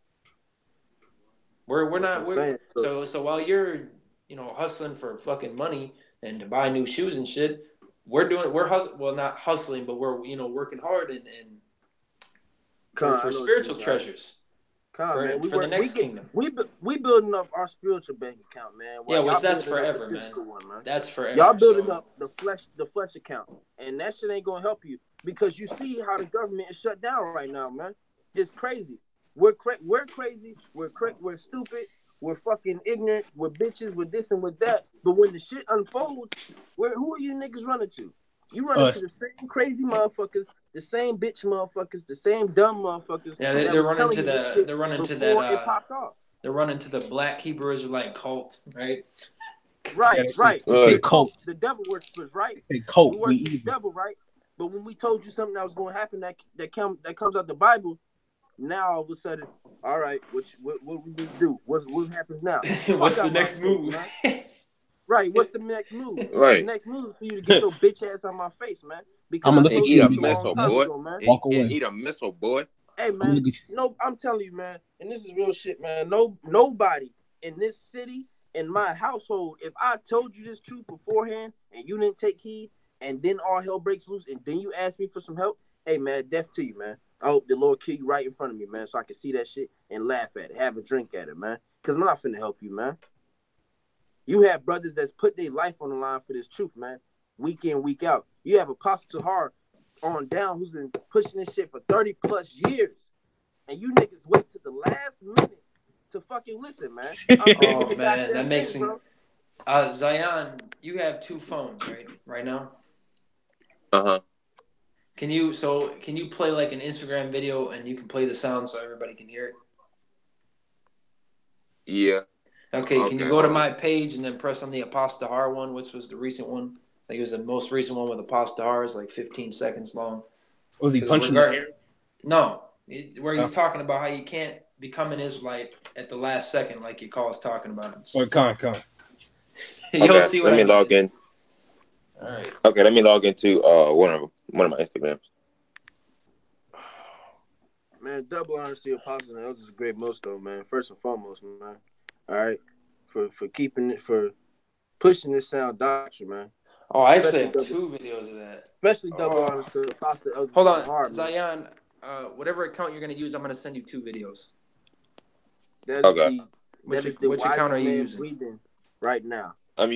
So while you're, hustling for fucking money and to buy new shoes and shit, we're hustling. Well, not hustling, but we're working hard and for spiritual treasures. Man, for the next kingdom. We building up our spiritual bank account, man. Which that's forever, man. That's forever. Y'all building up the flesh account, and that shit ain't gonna help you because you see how the government is shut down right now, man. It's crazy. We're crazy. We're stupid. We're fucking ignorant. We're bitches. We're this and with that. But when the shit unfolds, who are you niggas running to? You running to the same crazy motherfuckers, the same bitch motherfuckers, the same dumb motherfuckers. Yeah, they're running to that. It popped off. They're running to the Black Hebrew Israelite cult, right? Right. They cult. The devil worshippers, right? They cult. We worship the devil, right? But when we told you something that was going to happen that comes out the Bible, now all of a sudden, all right, what we need to do? What happens now? What's the next move? Right, what's the next move? Right. The next move is for you to get your bitch ass on my face, man. Because I'm gonna eat a missile, boy. Walk away. Eat a missile, boy. Hey, man. No, I'm telling you, man, and this is real shit, man. Nobody in this city, in my household, if I told you this truth beforehand and you didn't take heed, and then all hell breaks loose, and then you ask me for some help, hey, man, death to you, man. I hope the Lord kill you right in front of me, man, so I can see that shit and laugh at it, have a drink at it, man. Because I'm not finna help you, man. You have brothers that's put their life on the line for this truth, man, week in, week out. You have Apostle Tahar on down who's been pushing this shit for 30+ years. And you niggas wait to the last minute to fucking listen, man. Oh, man, that makes me... Zion, you have 2 phones, right now? Uh-huh. Can you play like an Instagram video and you can play the sound so everybody can hear it? Yeah. Okay, can you go to my page and then press on the Apostle Tahar one, which was the recent one? I think it was the most recent one with Apostle Tahar. It's like 15 seconds long. Was he punching the air? No, where he's talking about how you can't become an Israelite at the last second like your call is talking about. Come. You'll see what let me log in. All right. Okay, let me log into one of my Instagrams. Man, double honors to Apostle and Elders is a great milestone, man. First and foremost, man. All right, for pushing this sound doctrine, man. Oh, I actually have 2 videos of that. Especially double honors to Apostle Elders. Hold on, Zion. Whatever account you're going to use, I'm going to send you 2 videos. Which account are you using right now? I'm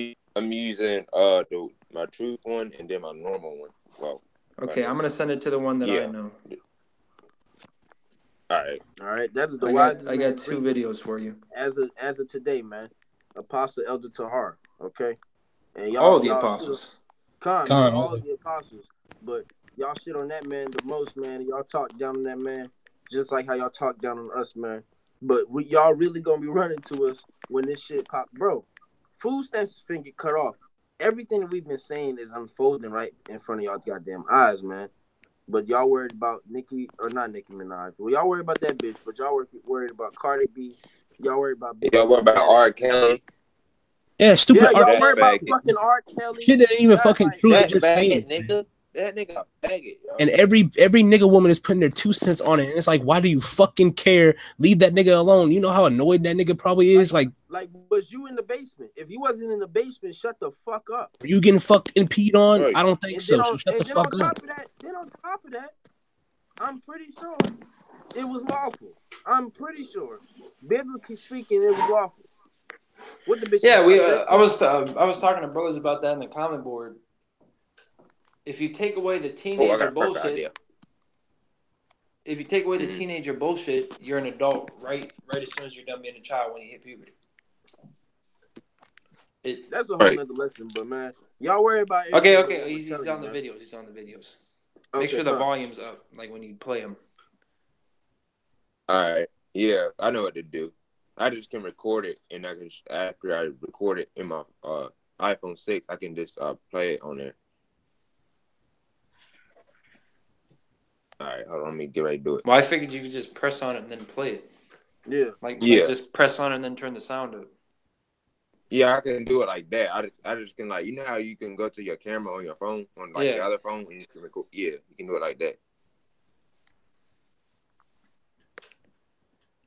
using my truth one and then my normal one. Well, okay, I'm gonna send it to the one that I know. All right. That is the wisest. I got 2 videos for you. As of today, man. Apostle Elder Tahar. Okay, and y'all all the apostles. All the apostles. But y'all shit on that man the most, man. Y'all talk down on that man just like how y'all talk down on us, man. But y'all really gonna be running to us when this shit pop, bro. Food stamps finna get cut off. Everything that we've been saying is unfolding right in front of y'all goddamn eyes, man. But y'all worried about not Nicki Minaj. Well, y'all worried about that bitch, but y'all worried about Cardi B. Y'all worried about R. Kelly. Yeah, stupid. Yeah, y'all worried about fucking R. Kelly. Shit didn't even fucking true. Just saying, nigga. That nigga bag it. Yo. And every nigga woman is putting their 2 cents on it, and it's like, why do you fucking care? Leave that nigga alone. You know how annoyed that nigga probably is. Like was you in the basement? If you wasn't in the basement, shut the fuck up. Are you getting fucked and peed on? Right. I don't think so. So shut the fuck up. Then on top of that, I'm pretty sure it was lawful. I'm pretty sure, biblically speaking, it was lawful. What the bitch? Yeah, I was talking to brothers about that in the comment board. If you take away the teenager bullshit, teenager bullshit, you're an adult, right as soon as you're done being a child when you hit puberty. That's a whole nother lesson, but man, y'all worry about it. Okay. He's on the videos. He's on the videos. Make sure the volume's up, like when you play them. All right. Yeah, I know what to do. I just can record it, and I can after I record it in my iPhone 6, I can just play it on there. All right, hold on, let me get ready to do it. Well, I figured you could just press on it and then play it. Yeah. Like just press on it and then turn the sound up. Yeah, I can do it like that. I just can, like, you know how you can go to your camera on your phone, on like the other phone, and you can record. Yeah, you can do it like that.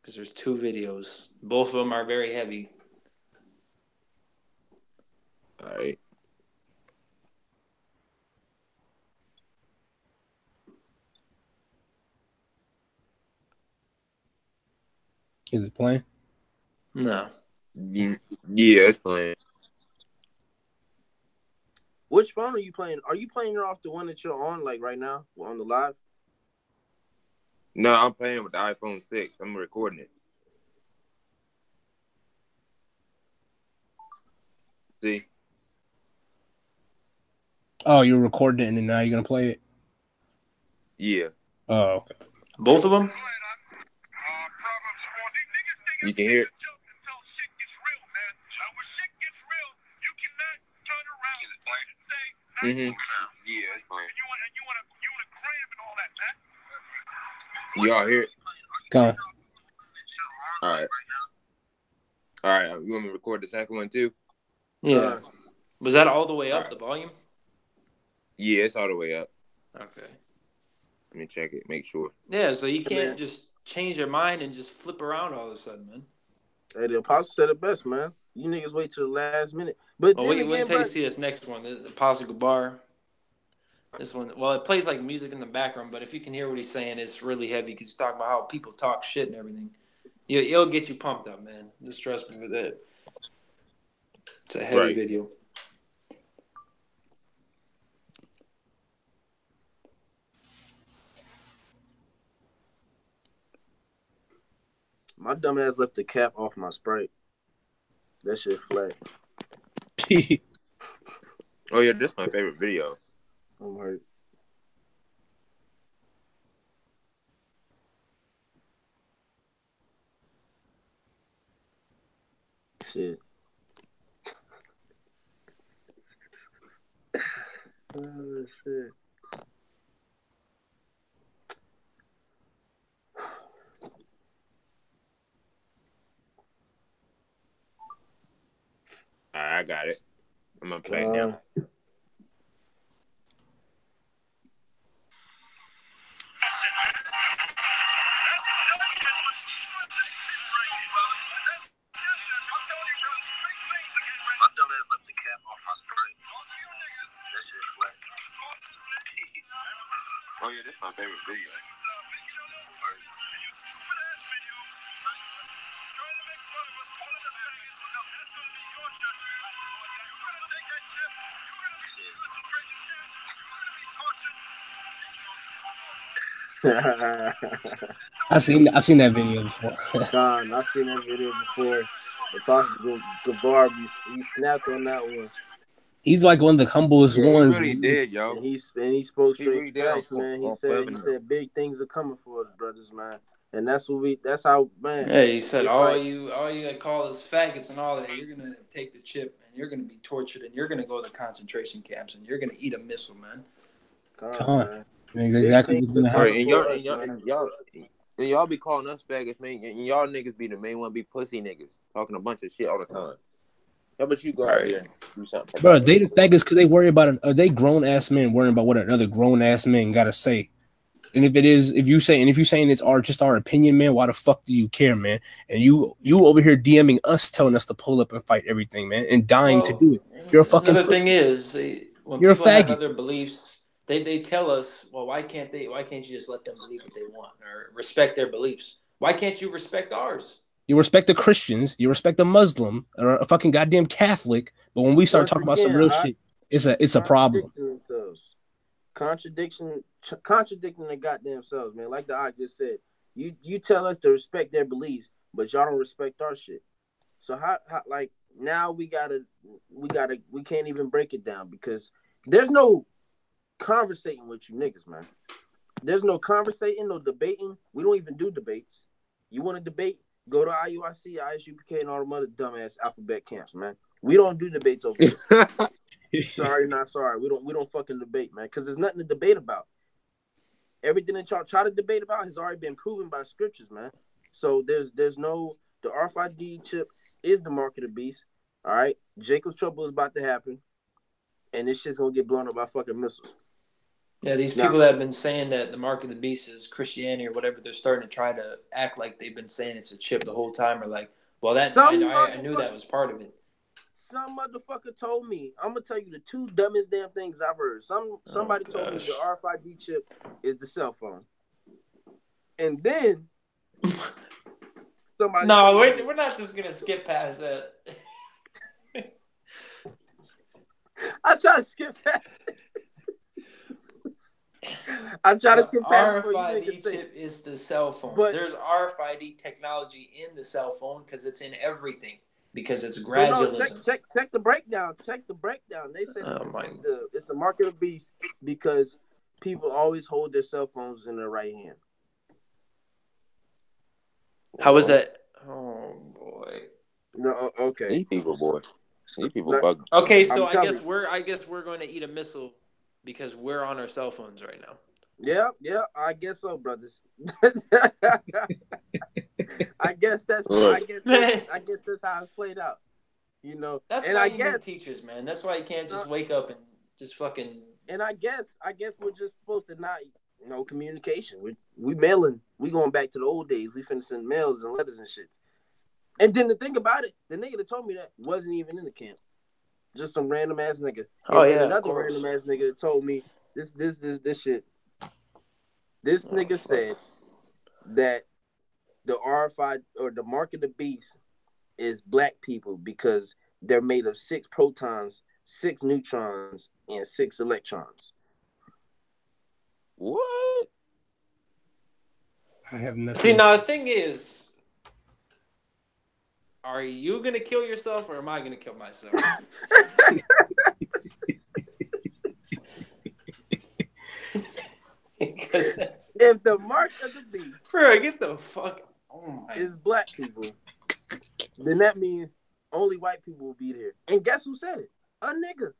Because there's 2 videos. Both of them are very heavy. All right. Is it playing? No. Yeah, it's playing. Which phone are you playing? Are you playing off the one that you're on, like right now, on the live? No, I'm playing with the iPhone 6. I'm recording it. See? Oh, you're recording it and then now you're gonna play it? Yeah. Oh, okay. Both of them? You can hear it? Mm-hmm. Yeah, it's fine. Y'all hear it? Go on. All right. All right. You want me to record the second one too? Yeah. Was that all the way up, the volume? Yeah, it's all the way up. Okay. Let me check it, make sure. Yeah, so you can't just change your mind and just flip around all of a sudden, man. Hey, the apostle said it best, man. You niggas wait till the last minute. But well, then wait again, until you see this next one, the Apostle Gabar. This one, well, it plays like music in the background, but if you can hear what he's saying, it's really heavy because he's talking about how people talk shit and everything. It'll get you pumped up, man. Just trust me with that. It's a heavy video. My dumb ass left the cap off my Sprite. That shit flat. Oh, yeah, this is my favorite video. I'm hurt. Shit. Oh, shit. All right, I got it. I'm going to play it now. Oh, yeah, this is my favorite video. I've seen that video before. God, I've seen that video before. Apostle Gabar, he snapped on that one. He's like one of the humblest ones. He really did, yo. And he spoke straight really facts, man. He said big things are coming for us, brothers, man. And that's how, man. Yeah, he said all you that call us faggots and all that, you're gonna take the chip and you're gonna be tortured and you're gonna go to concentration camps and you're gonna eat a missile, man. Come on. Exactly what's gonna happen. And y'all be calling us faggots, man. And y'all niggas be the main one, be pussy niggas, talking a bunch of shit all the time. How about you go out here and do something? Bro, they the faggots because they worry about they grown ass men worrying about what another grown ass man gotta say. And if you're saying it's just our opinion, man, why the fuck do you care, man? And you over here DMing us, telling us to pull up and fight everything, man, and dying to do it. You're a fucking another pussy. Thing is, when you're people have other beliefs, they tell us, well, why can't you just let them believe what they want or respect their beliefs? Why can't you respect ours? You respect the Christians, you respect a Muslim or a fucking goddamn Catholic, but when we start talking about some real shit, it's a problem. Contradicting their goddamn selves, man. Like the Ock just said, you tell us to respect their beliefs, but y'all don't respect our shit. So how like now we can't even break it down because there's no conversating with you niggas, man. There's no conversating, no debating. We don't even do debates. You want to debate? Go to IUIC, ISUPK, and all the other dumbass alphabet camps, man. We don't do debates over here. Sorry, not sorry. We don't fucking debate, man, because there's nothing to debate about. Everything that y'all try to debate about has already been proven by scriptures, man. So there's no, the RFID chip is the mark of the beast. All right, Jacob's trouble is about to happen, and this shit's gonna get blown up by fucking missiles. Yeah, these people that have been saying that the mark of the beast is Christianity or whatever, they're starting to try to act like they've been saying it's a chip the whole time, or like, well, that I knew that was part of it. Some motherfucker told me, I'm gonna tell you the two dumbest damn things I've heard. Somebody told me the RFID chip is the cell phone, and then somebody. No, we're not just gonna skip past that. I try to skip past. I'm trying to skip past. RFID chip is the cell phone. But there's RFID technology in the cell phone because it's in everything. Because it's gradualism. No, check the breakdown. Check the breakdown. They said it's the mark of the beast because people always hold their cell phones in their right hand. How is that? Oh boy. No, okay. These people, boy. These people bug. Okay, so I guess we're going to eat a missile because we're on our cell phones right now. Yeah, I guess so, brothers. I guess that's how it's played out. You know, that's why you need teachers, man. That's why you can't just wake up and just fucking. And I guess we're just supposed to not, communication. We mailing. We going back to the old days. We finna send mails and letters and shit. And then the thing about it, the nigga that told me that wasn't even in the camp. Just some random ass nigga. Another random ass nigga told me this shit. This nigga said that the RFID or the mark of the beast is black people because they're made of 6 protons, 6 neutrons, and 6 electrons. What? I have nothing. See, now the thing is, are you gonna kill yourself or am I gonna kill myself? If the mark of the beast, bro, get the fuck is black people, then that means only white people will be there. And guess who said it? A nigga.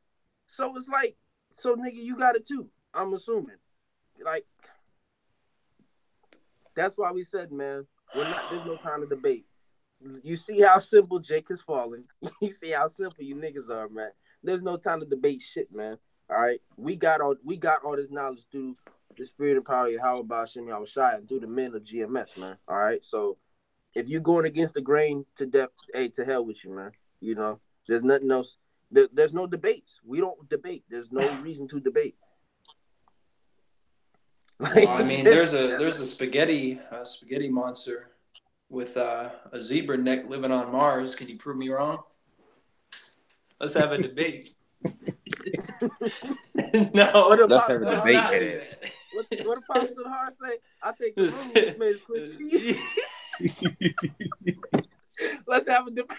So it's like, nigga, you got it too. I'm assuming. Like, that's why we said, man, there's no time to debate. You see how simple Jake is falling. You see how simple you niggas are, man. There's no time to debate shit, man. All right, we got all this knowledge through the spirit and power of Yahweh Ba'Shem Yahushua and through the men of GMS, man. All right, so if you're going against the grain to death, hey, to hell with you, man. There's nothing else. There's no debates. We don't debate. There's no reason to debate. Well, I mean, there's a spaghetti monster with a zebra neck living on Mars. Can you prove me wrong? Let's have a debate. No, let's have a debate. What did Pastor Hart say? I think the room was made of Swiss cheese. Let's have a debate.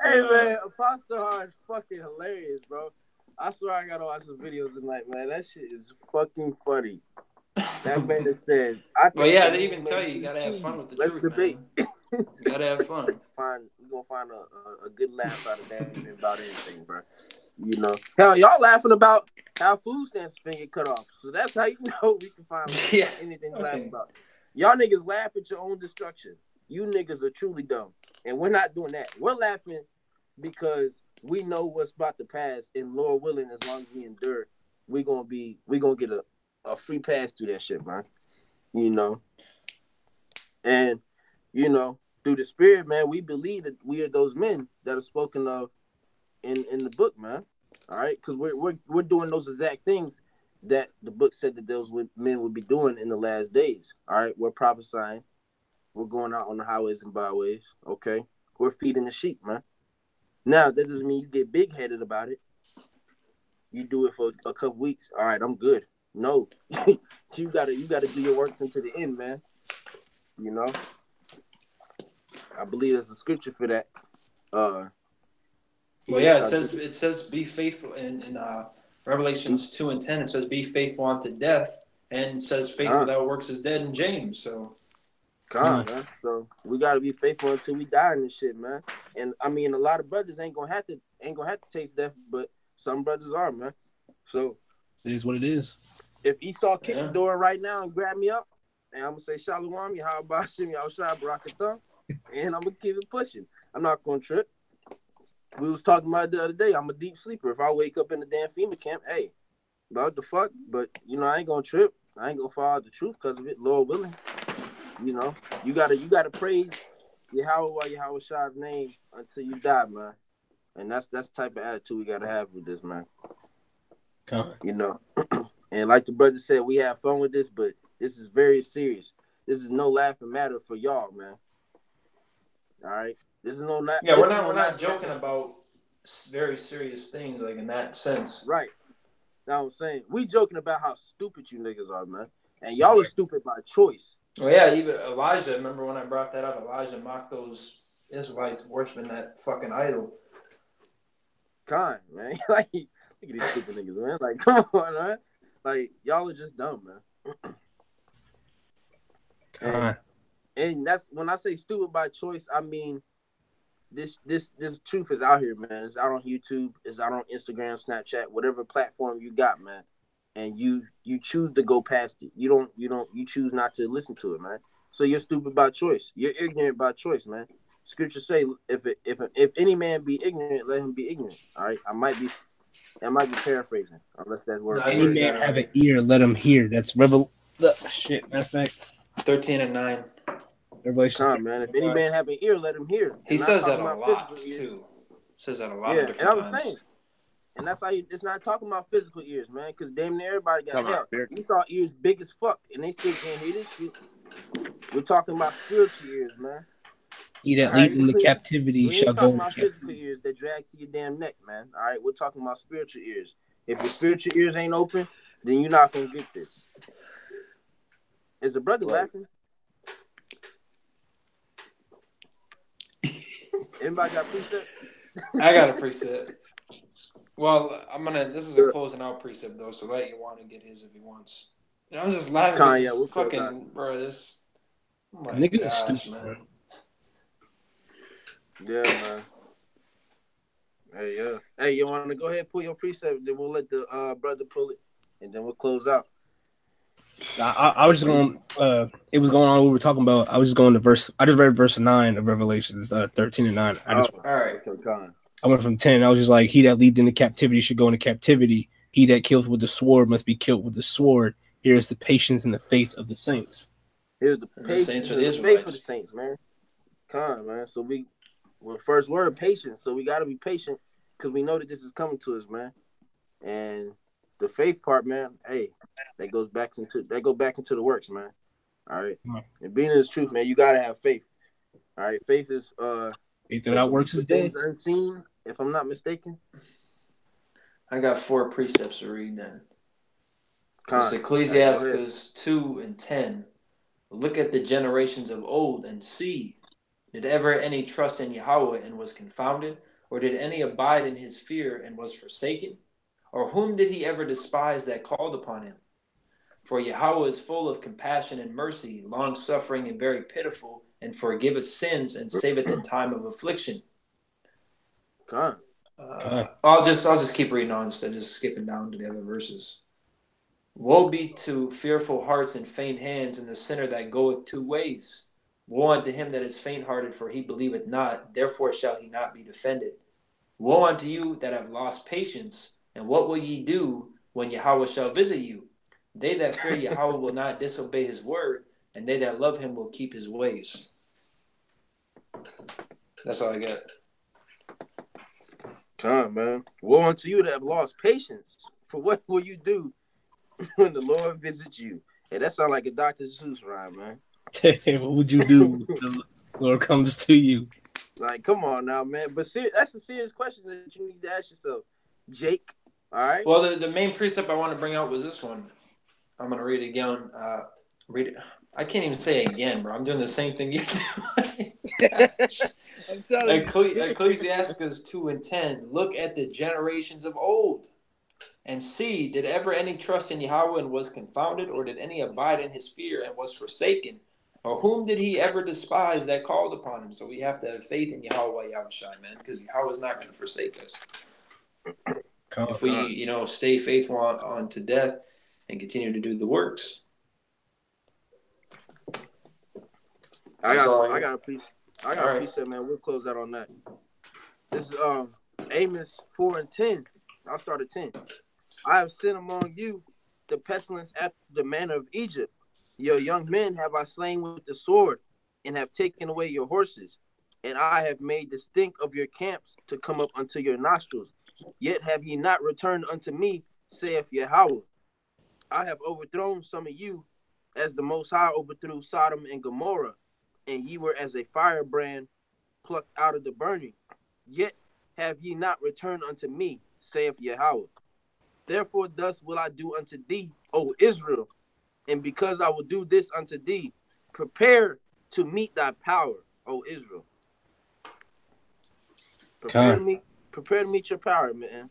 Hey man, Apostle Hart is fucking hilarious, bro. I swear I gotta watch some videos tonight, man. That shit is fucking funny. That man said, well, yeah, they even tell you gotta have fun with the truth, debate. Man. You gotta have fun. We're gonna find a good laugh out of that about anything, bro. Hell, y'all laughing about how food stamps been get cut off. So that's how you know we can find anything to laugh about. Y'all niggas laugh at your own destruction. You niggas are truly dumb. And we're not doing that. We're laughing because we know what's about to pass, and Lord willing, as long as we endure, we're gonna get a free pass through that shit, man. And through the spirit, man, we believe that we are those men that are spoken of in the book, man. All right, because we're doing those exact things that the book said that those men would be doing in the last days. All right, we're prophesying. We're going out on the highways and byways. Okay, we're feeding the sheep, man. Now that doesn't mean you get big headed about it. You do it for a couple weeks. All right, I'm good. No, you gotta do your works into the end, man. I believe there's a scripture for that. Well, yeah, it says be faithful in Revelations 2:10. It says be faithful unto death, and says faith without works is dead in James. So, man. So we gotta be faithful until we die in this shit, man. And I mean, a lot of brothers ain't gonna have to taste death, but some brothers are, man. So it is what it is. If Esau kicked the door right now and grab me up, and I'm gonna say Shalom, Yahweh Hashem, Yahushua Barakathah, and I'm gonna keep it pushing. I'm not gonna trip. We was talking about it the other day. I'm a deep sleeper. If I wake up in the damn FEMA camp, hey, what the fuck? But I ain't gonna trip. I ain't gonna follow the truth because of it, Lord willing. You gotta praise Yahweh Shah's name until you die, man. And that's the type of attitude we gotta have with this, man. And like the brother said, we have fun with this, but this is very serious. This is no laughing matter for y'all, man. All right, this is no laughing. Yeah, we're not joking about very serious things like in that sense. Right. Now I'm saying we joking about how stupid you niggas are, man, and y'all are stupid by choice. Well, yeah, even Elijah. Remember when I brought that up? Elijah mocked those Israelites worshiping that fucking idol. Man, like look at these stupid niggas, man. Like, come on, man. Like y'all are just dumb, man. And that's when I say stupid by choice. I mean, this truth is out here, man. It's out on YouTube. It's out on Instagram, Snapchat, whatever platform you got, man. And you choose to go past it. You choose not to listen to it, man. So you're stupid by choice. You're ignorant by choice, man. Scriptures say, if any man be ignorant, let him be ignorant. All right, I might be paraphrasing, unless that's word. Any man have an ear, let him hear. That's shit. Matter of fact, 13 and 9. Revelation. Man. If any man have an ear, let him hear. He says that a lot too. Says that a lot. Yeah, and I'm saying, and that's how it's not talking about physical ears, man. Because damn near everybody got help. You saw ears big as fuck, and they still can't hear this shit. We're talking about spiritual ears, man. He that lead in the captivity shall go. We're talking about physical ears that drag to your damn neck, man. All right, we're talking about spiritual ears. If your spiritual ears ain't open, then you're not gonna get this. Is the brother laughing? Anybody got precept? I got a precept. Well, this is a closing out precept though, so let you want to get his if he wants. I'm just laughing. We'll fucking bro, this niggas are stupid, man. Yeah, man. Hey, yeah. Hey, you want to go ahead and pull your precept? Then we'll let the brother pull it, and then we'll close out. I was just going. It was going on. We were talking about. I was just going to verse. I just read verse 9 of Revelations 13 and 9. All right. I went from 10. I was just like, he that leads into captivity should go into captivity. He that kills with the sword must be killed with the sword. Here is the patience and the faith of the saints. Here's the patience and the faith of the saints, man. Come on, man. So first word, patience. So we got to be patient because we know that this is coming to us, man. And the faith part, man, hey, that goes back into the works, man. All right. And being in the truth, man, you got to have faith. All right. Faith is faith without works is dead. Unseen, if I'm not mistaken. I got 4 precepts to read then. It's Ecclesiastes 2 and 10. Look at the generations of old and see. Did ever any trust in Yahweh and was confounded? Or did any abide in his fear and was forsaken? Or whom did he ever despise that called upon him? For Yahweh is full of compassion and mercy, long-suffering and very pitiful, and forgiveth sins and saveth in time of affliction. I'll just keep reading on instead of just skipping down to the other verses. Woe be to fearful hearts and faint hands, and the sinner that goeth 2 ways. Woe unto him that is faint-hearted, for he believeth not, therefore shall he not be defended. Woe unto you that have lost patience, and what will ye do when Yahweh shall visit you? They that fear Yahweh will not disobey his word, and they that love him will keep his ways. That's all I got. Come, man. Woe unto you that have lost patience, for what will you do when the Lord visits you? Hey, that sounds like a Dr. Seuss rhyme, man. What would you do when the Lord comes to you? Like, come on now, man. But that's a serious question that you need to ask yourself, Jake. All right. Well, the main precept I want to bring out was this one. I'm gonna read it again. Read it. I can't even say it again, bro. I'm doing the same thing you do. I'm telling you. Ecclesiastes 2 and 10. Look at the generations of old. And see, did ever any trust in Yahweh and was confounded, or did any abide in his fear and was forsaken? Or whom did he ever despise that called upon him? So we have to have faith in Yahweh Yahushai, man, because Yahweh is not going to forsake us. If we, stay faithful on to death and continue to do the works. I got a precept, man. We'll close out on that. This is Amos 4 and 10. I'll start at 10. I have sent among you the pestilence after the manner of Egypt. Your young men have I slain with the sword, and have taken away your horses. And I have made the stink of your camps to come up unto your nostrils. Yet have ye not returned unto me, saith Yahweh. I have overthrown some of you, as the Most High overthrew Sodom and Gomorrah, and ye were as a firebrand plucked out of the burning. Yet have ye not returned unto me, saith Yahweh. Therefore thus will I do unto thee, O Israel, and because I will do this unto thee, prepare to meet thy power, O Israel. Prepare to meet your power, man.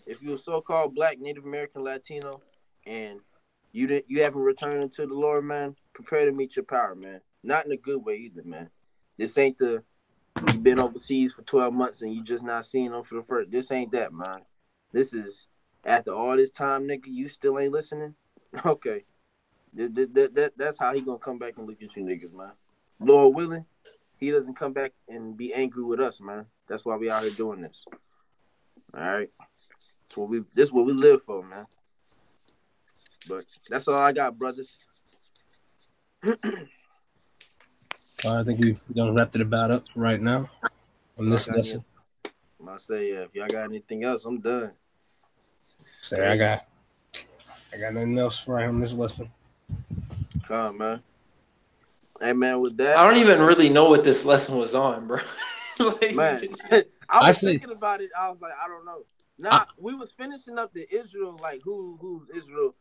If you're a so-called Black, Native American, Latino, and you haven't returned to the Lord, man, prepare to meet your power, man. Not in a good way either, man. This ain't you've been overseas for 12 months and you just not seeing them for the first. This ain't that, man. This is after all this time, nigga, you still ain't listening? Okay. That's how he gonna come back and look at you niggas, man. Lord willing, he doesn't come back and be angry with us, man. That's why we out here doing this. All right. This is what we live for, man. But that's all I got, brothers. I think we've done wrapped it about up right now on this lesson. I say, if y'all got anything else, I'm done. Say, I got nothing else for on this lesson. Come on, man. Hey, man, with that, I don't even really know what this lesson was on, bro. Man, I was thinking about it. I was like, I don't know. We was finishing up the Israel, like who's Israel,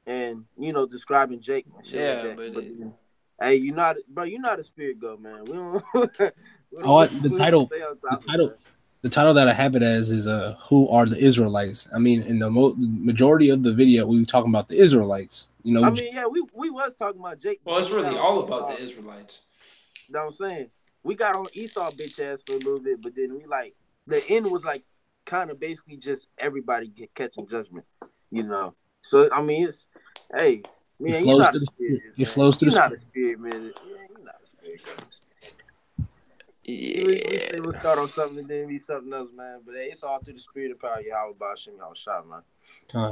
and describing Jake and shit like that. But hey, you're not a spirit go, man. We don't. The title that I have it as is "Who are the Israelites?" I mean, in the majority of the video, we were talking about the Israelites. I mean, yeah, we was talking about Jake. Well, it's really all about the Israelites. You know what I'm saying? We got on Esau bitch ass for a little bit, but then the end was like kind of basically just everybody catching judgment, So I mean, it's man, you're not a spirit. It flows through the spirit. You're not a spirit, man. You're not a spirit. Yeah. We say we'll start on something and then be something else, man. But hey, it's all through the spirit of power. Yahweh Ba'Shem Yahushua, man.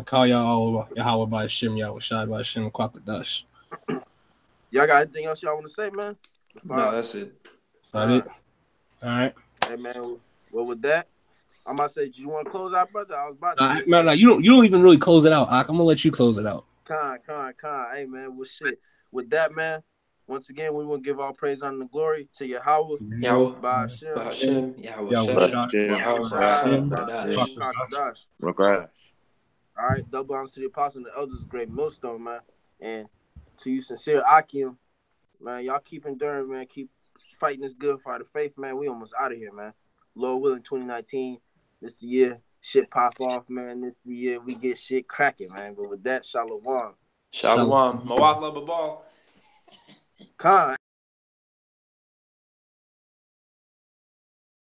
Call y'all Yahweh Ba'Shem Yahushua Ba'Shem Kwakadash. Y'all got anything else y'all want to say, man? No, that's it. All right. Hey, man. Well, with that, I'm about to say, do you want to close out, brother? I was about to. No, you don't even really close it out. I'm gonna let you close it out. Con. Hey, man. Well, shit. With that, man. Once again, we want to give all praise, honor, and glory to Yahweh, Ba'Shem, Yahweh. All right, double honors to the apostles and the elders, great millstone, man. And to you, sincere Akim, man, y'all keep enduring, man. Keep fighting this good fight of faith, man. We almost out of here, man. Lord willing, 2019, this the year shit pop off, man. This the year we get shit cracking, man. But with that, shalom. Shalom. Mawat Lababal. Khan.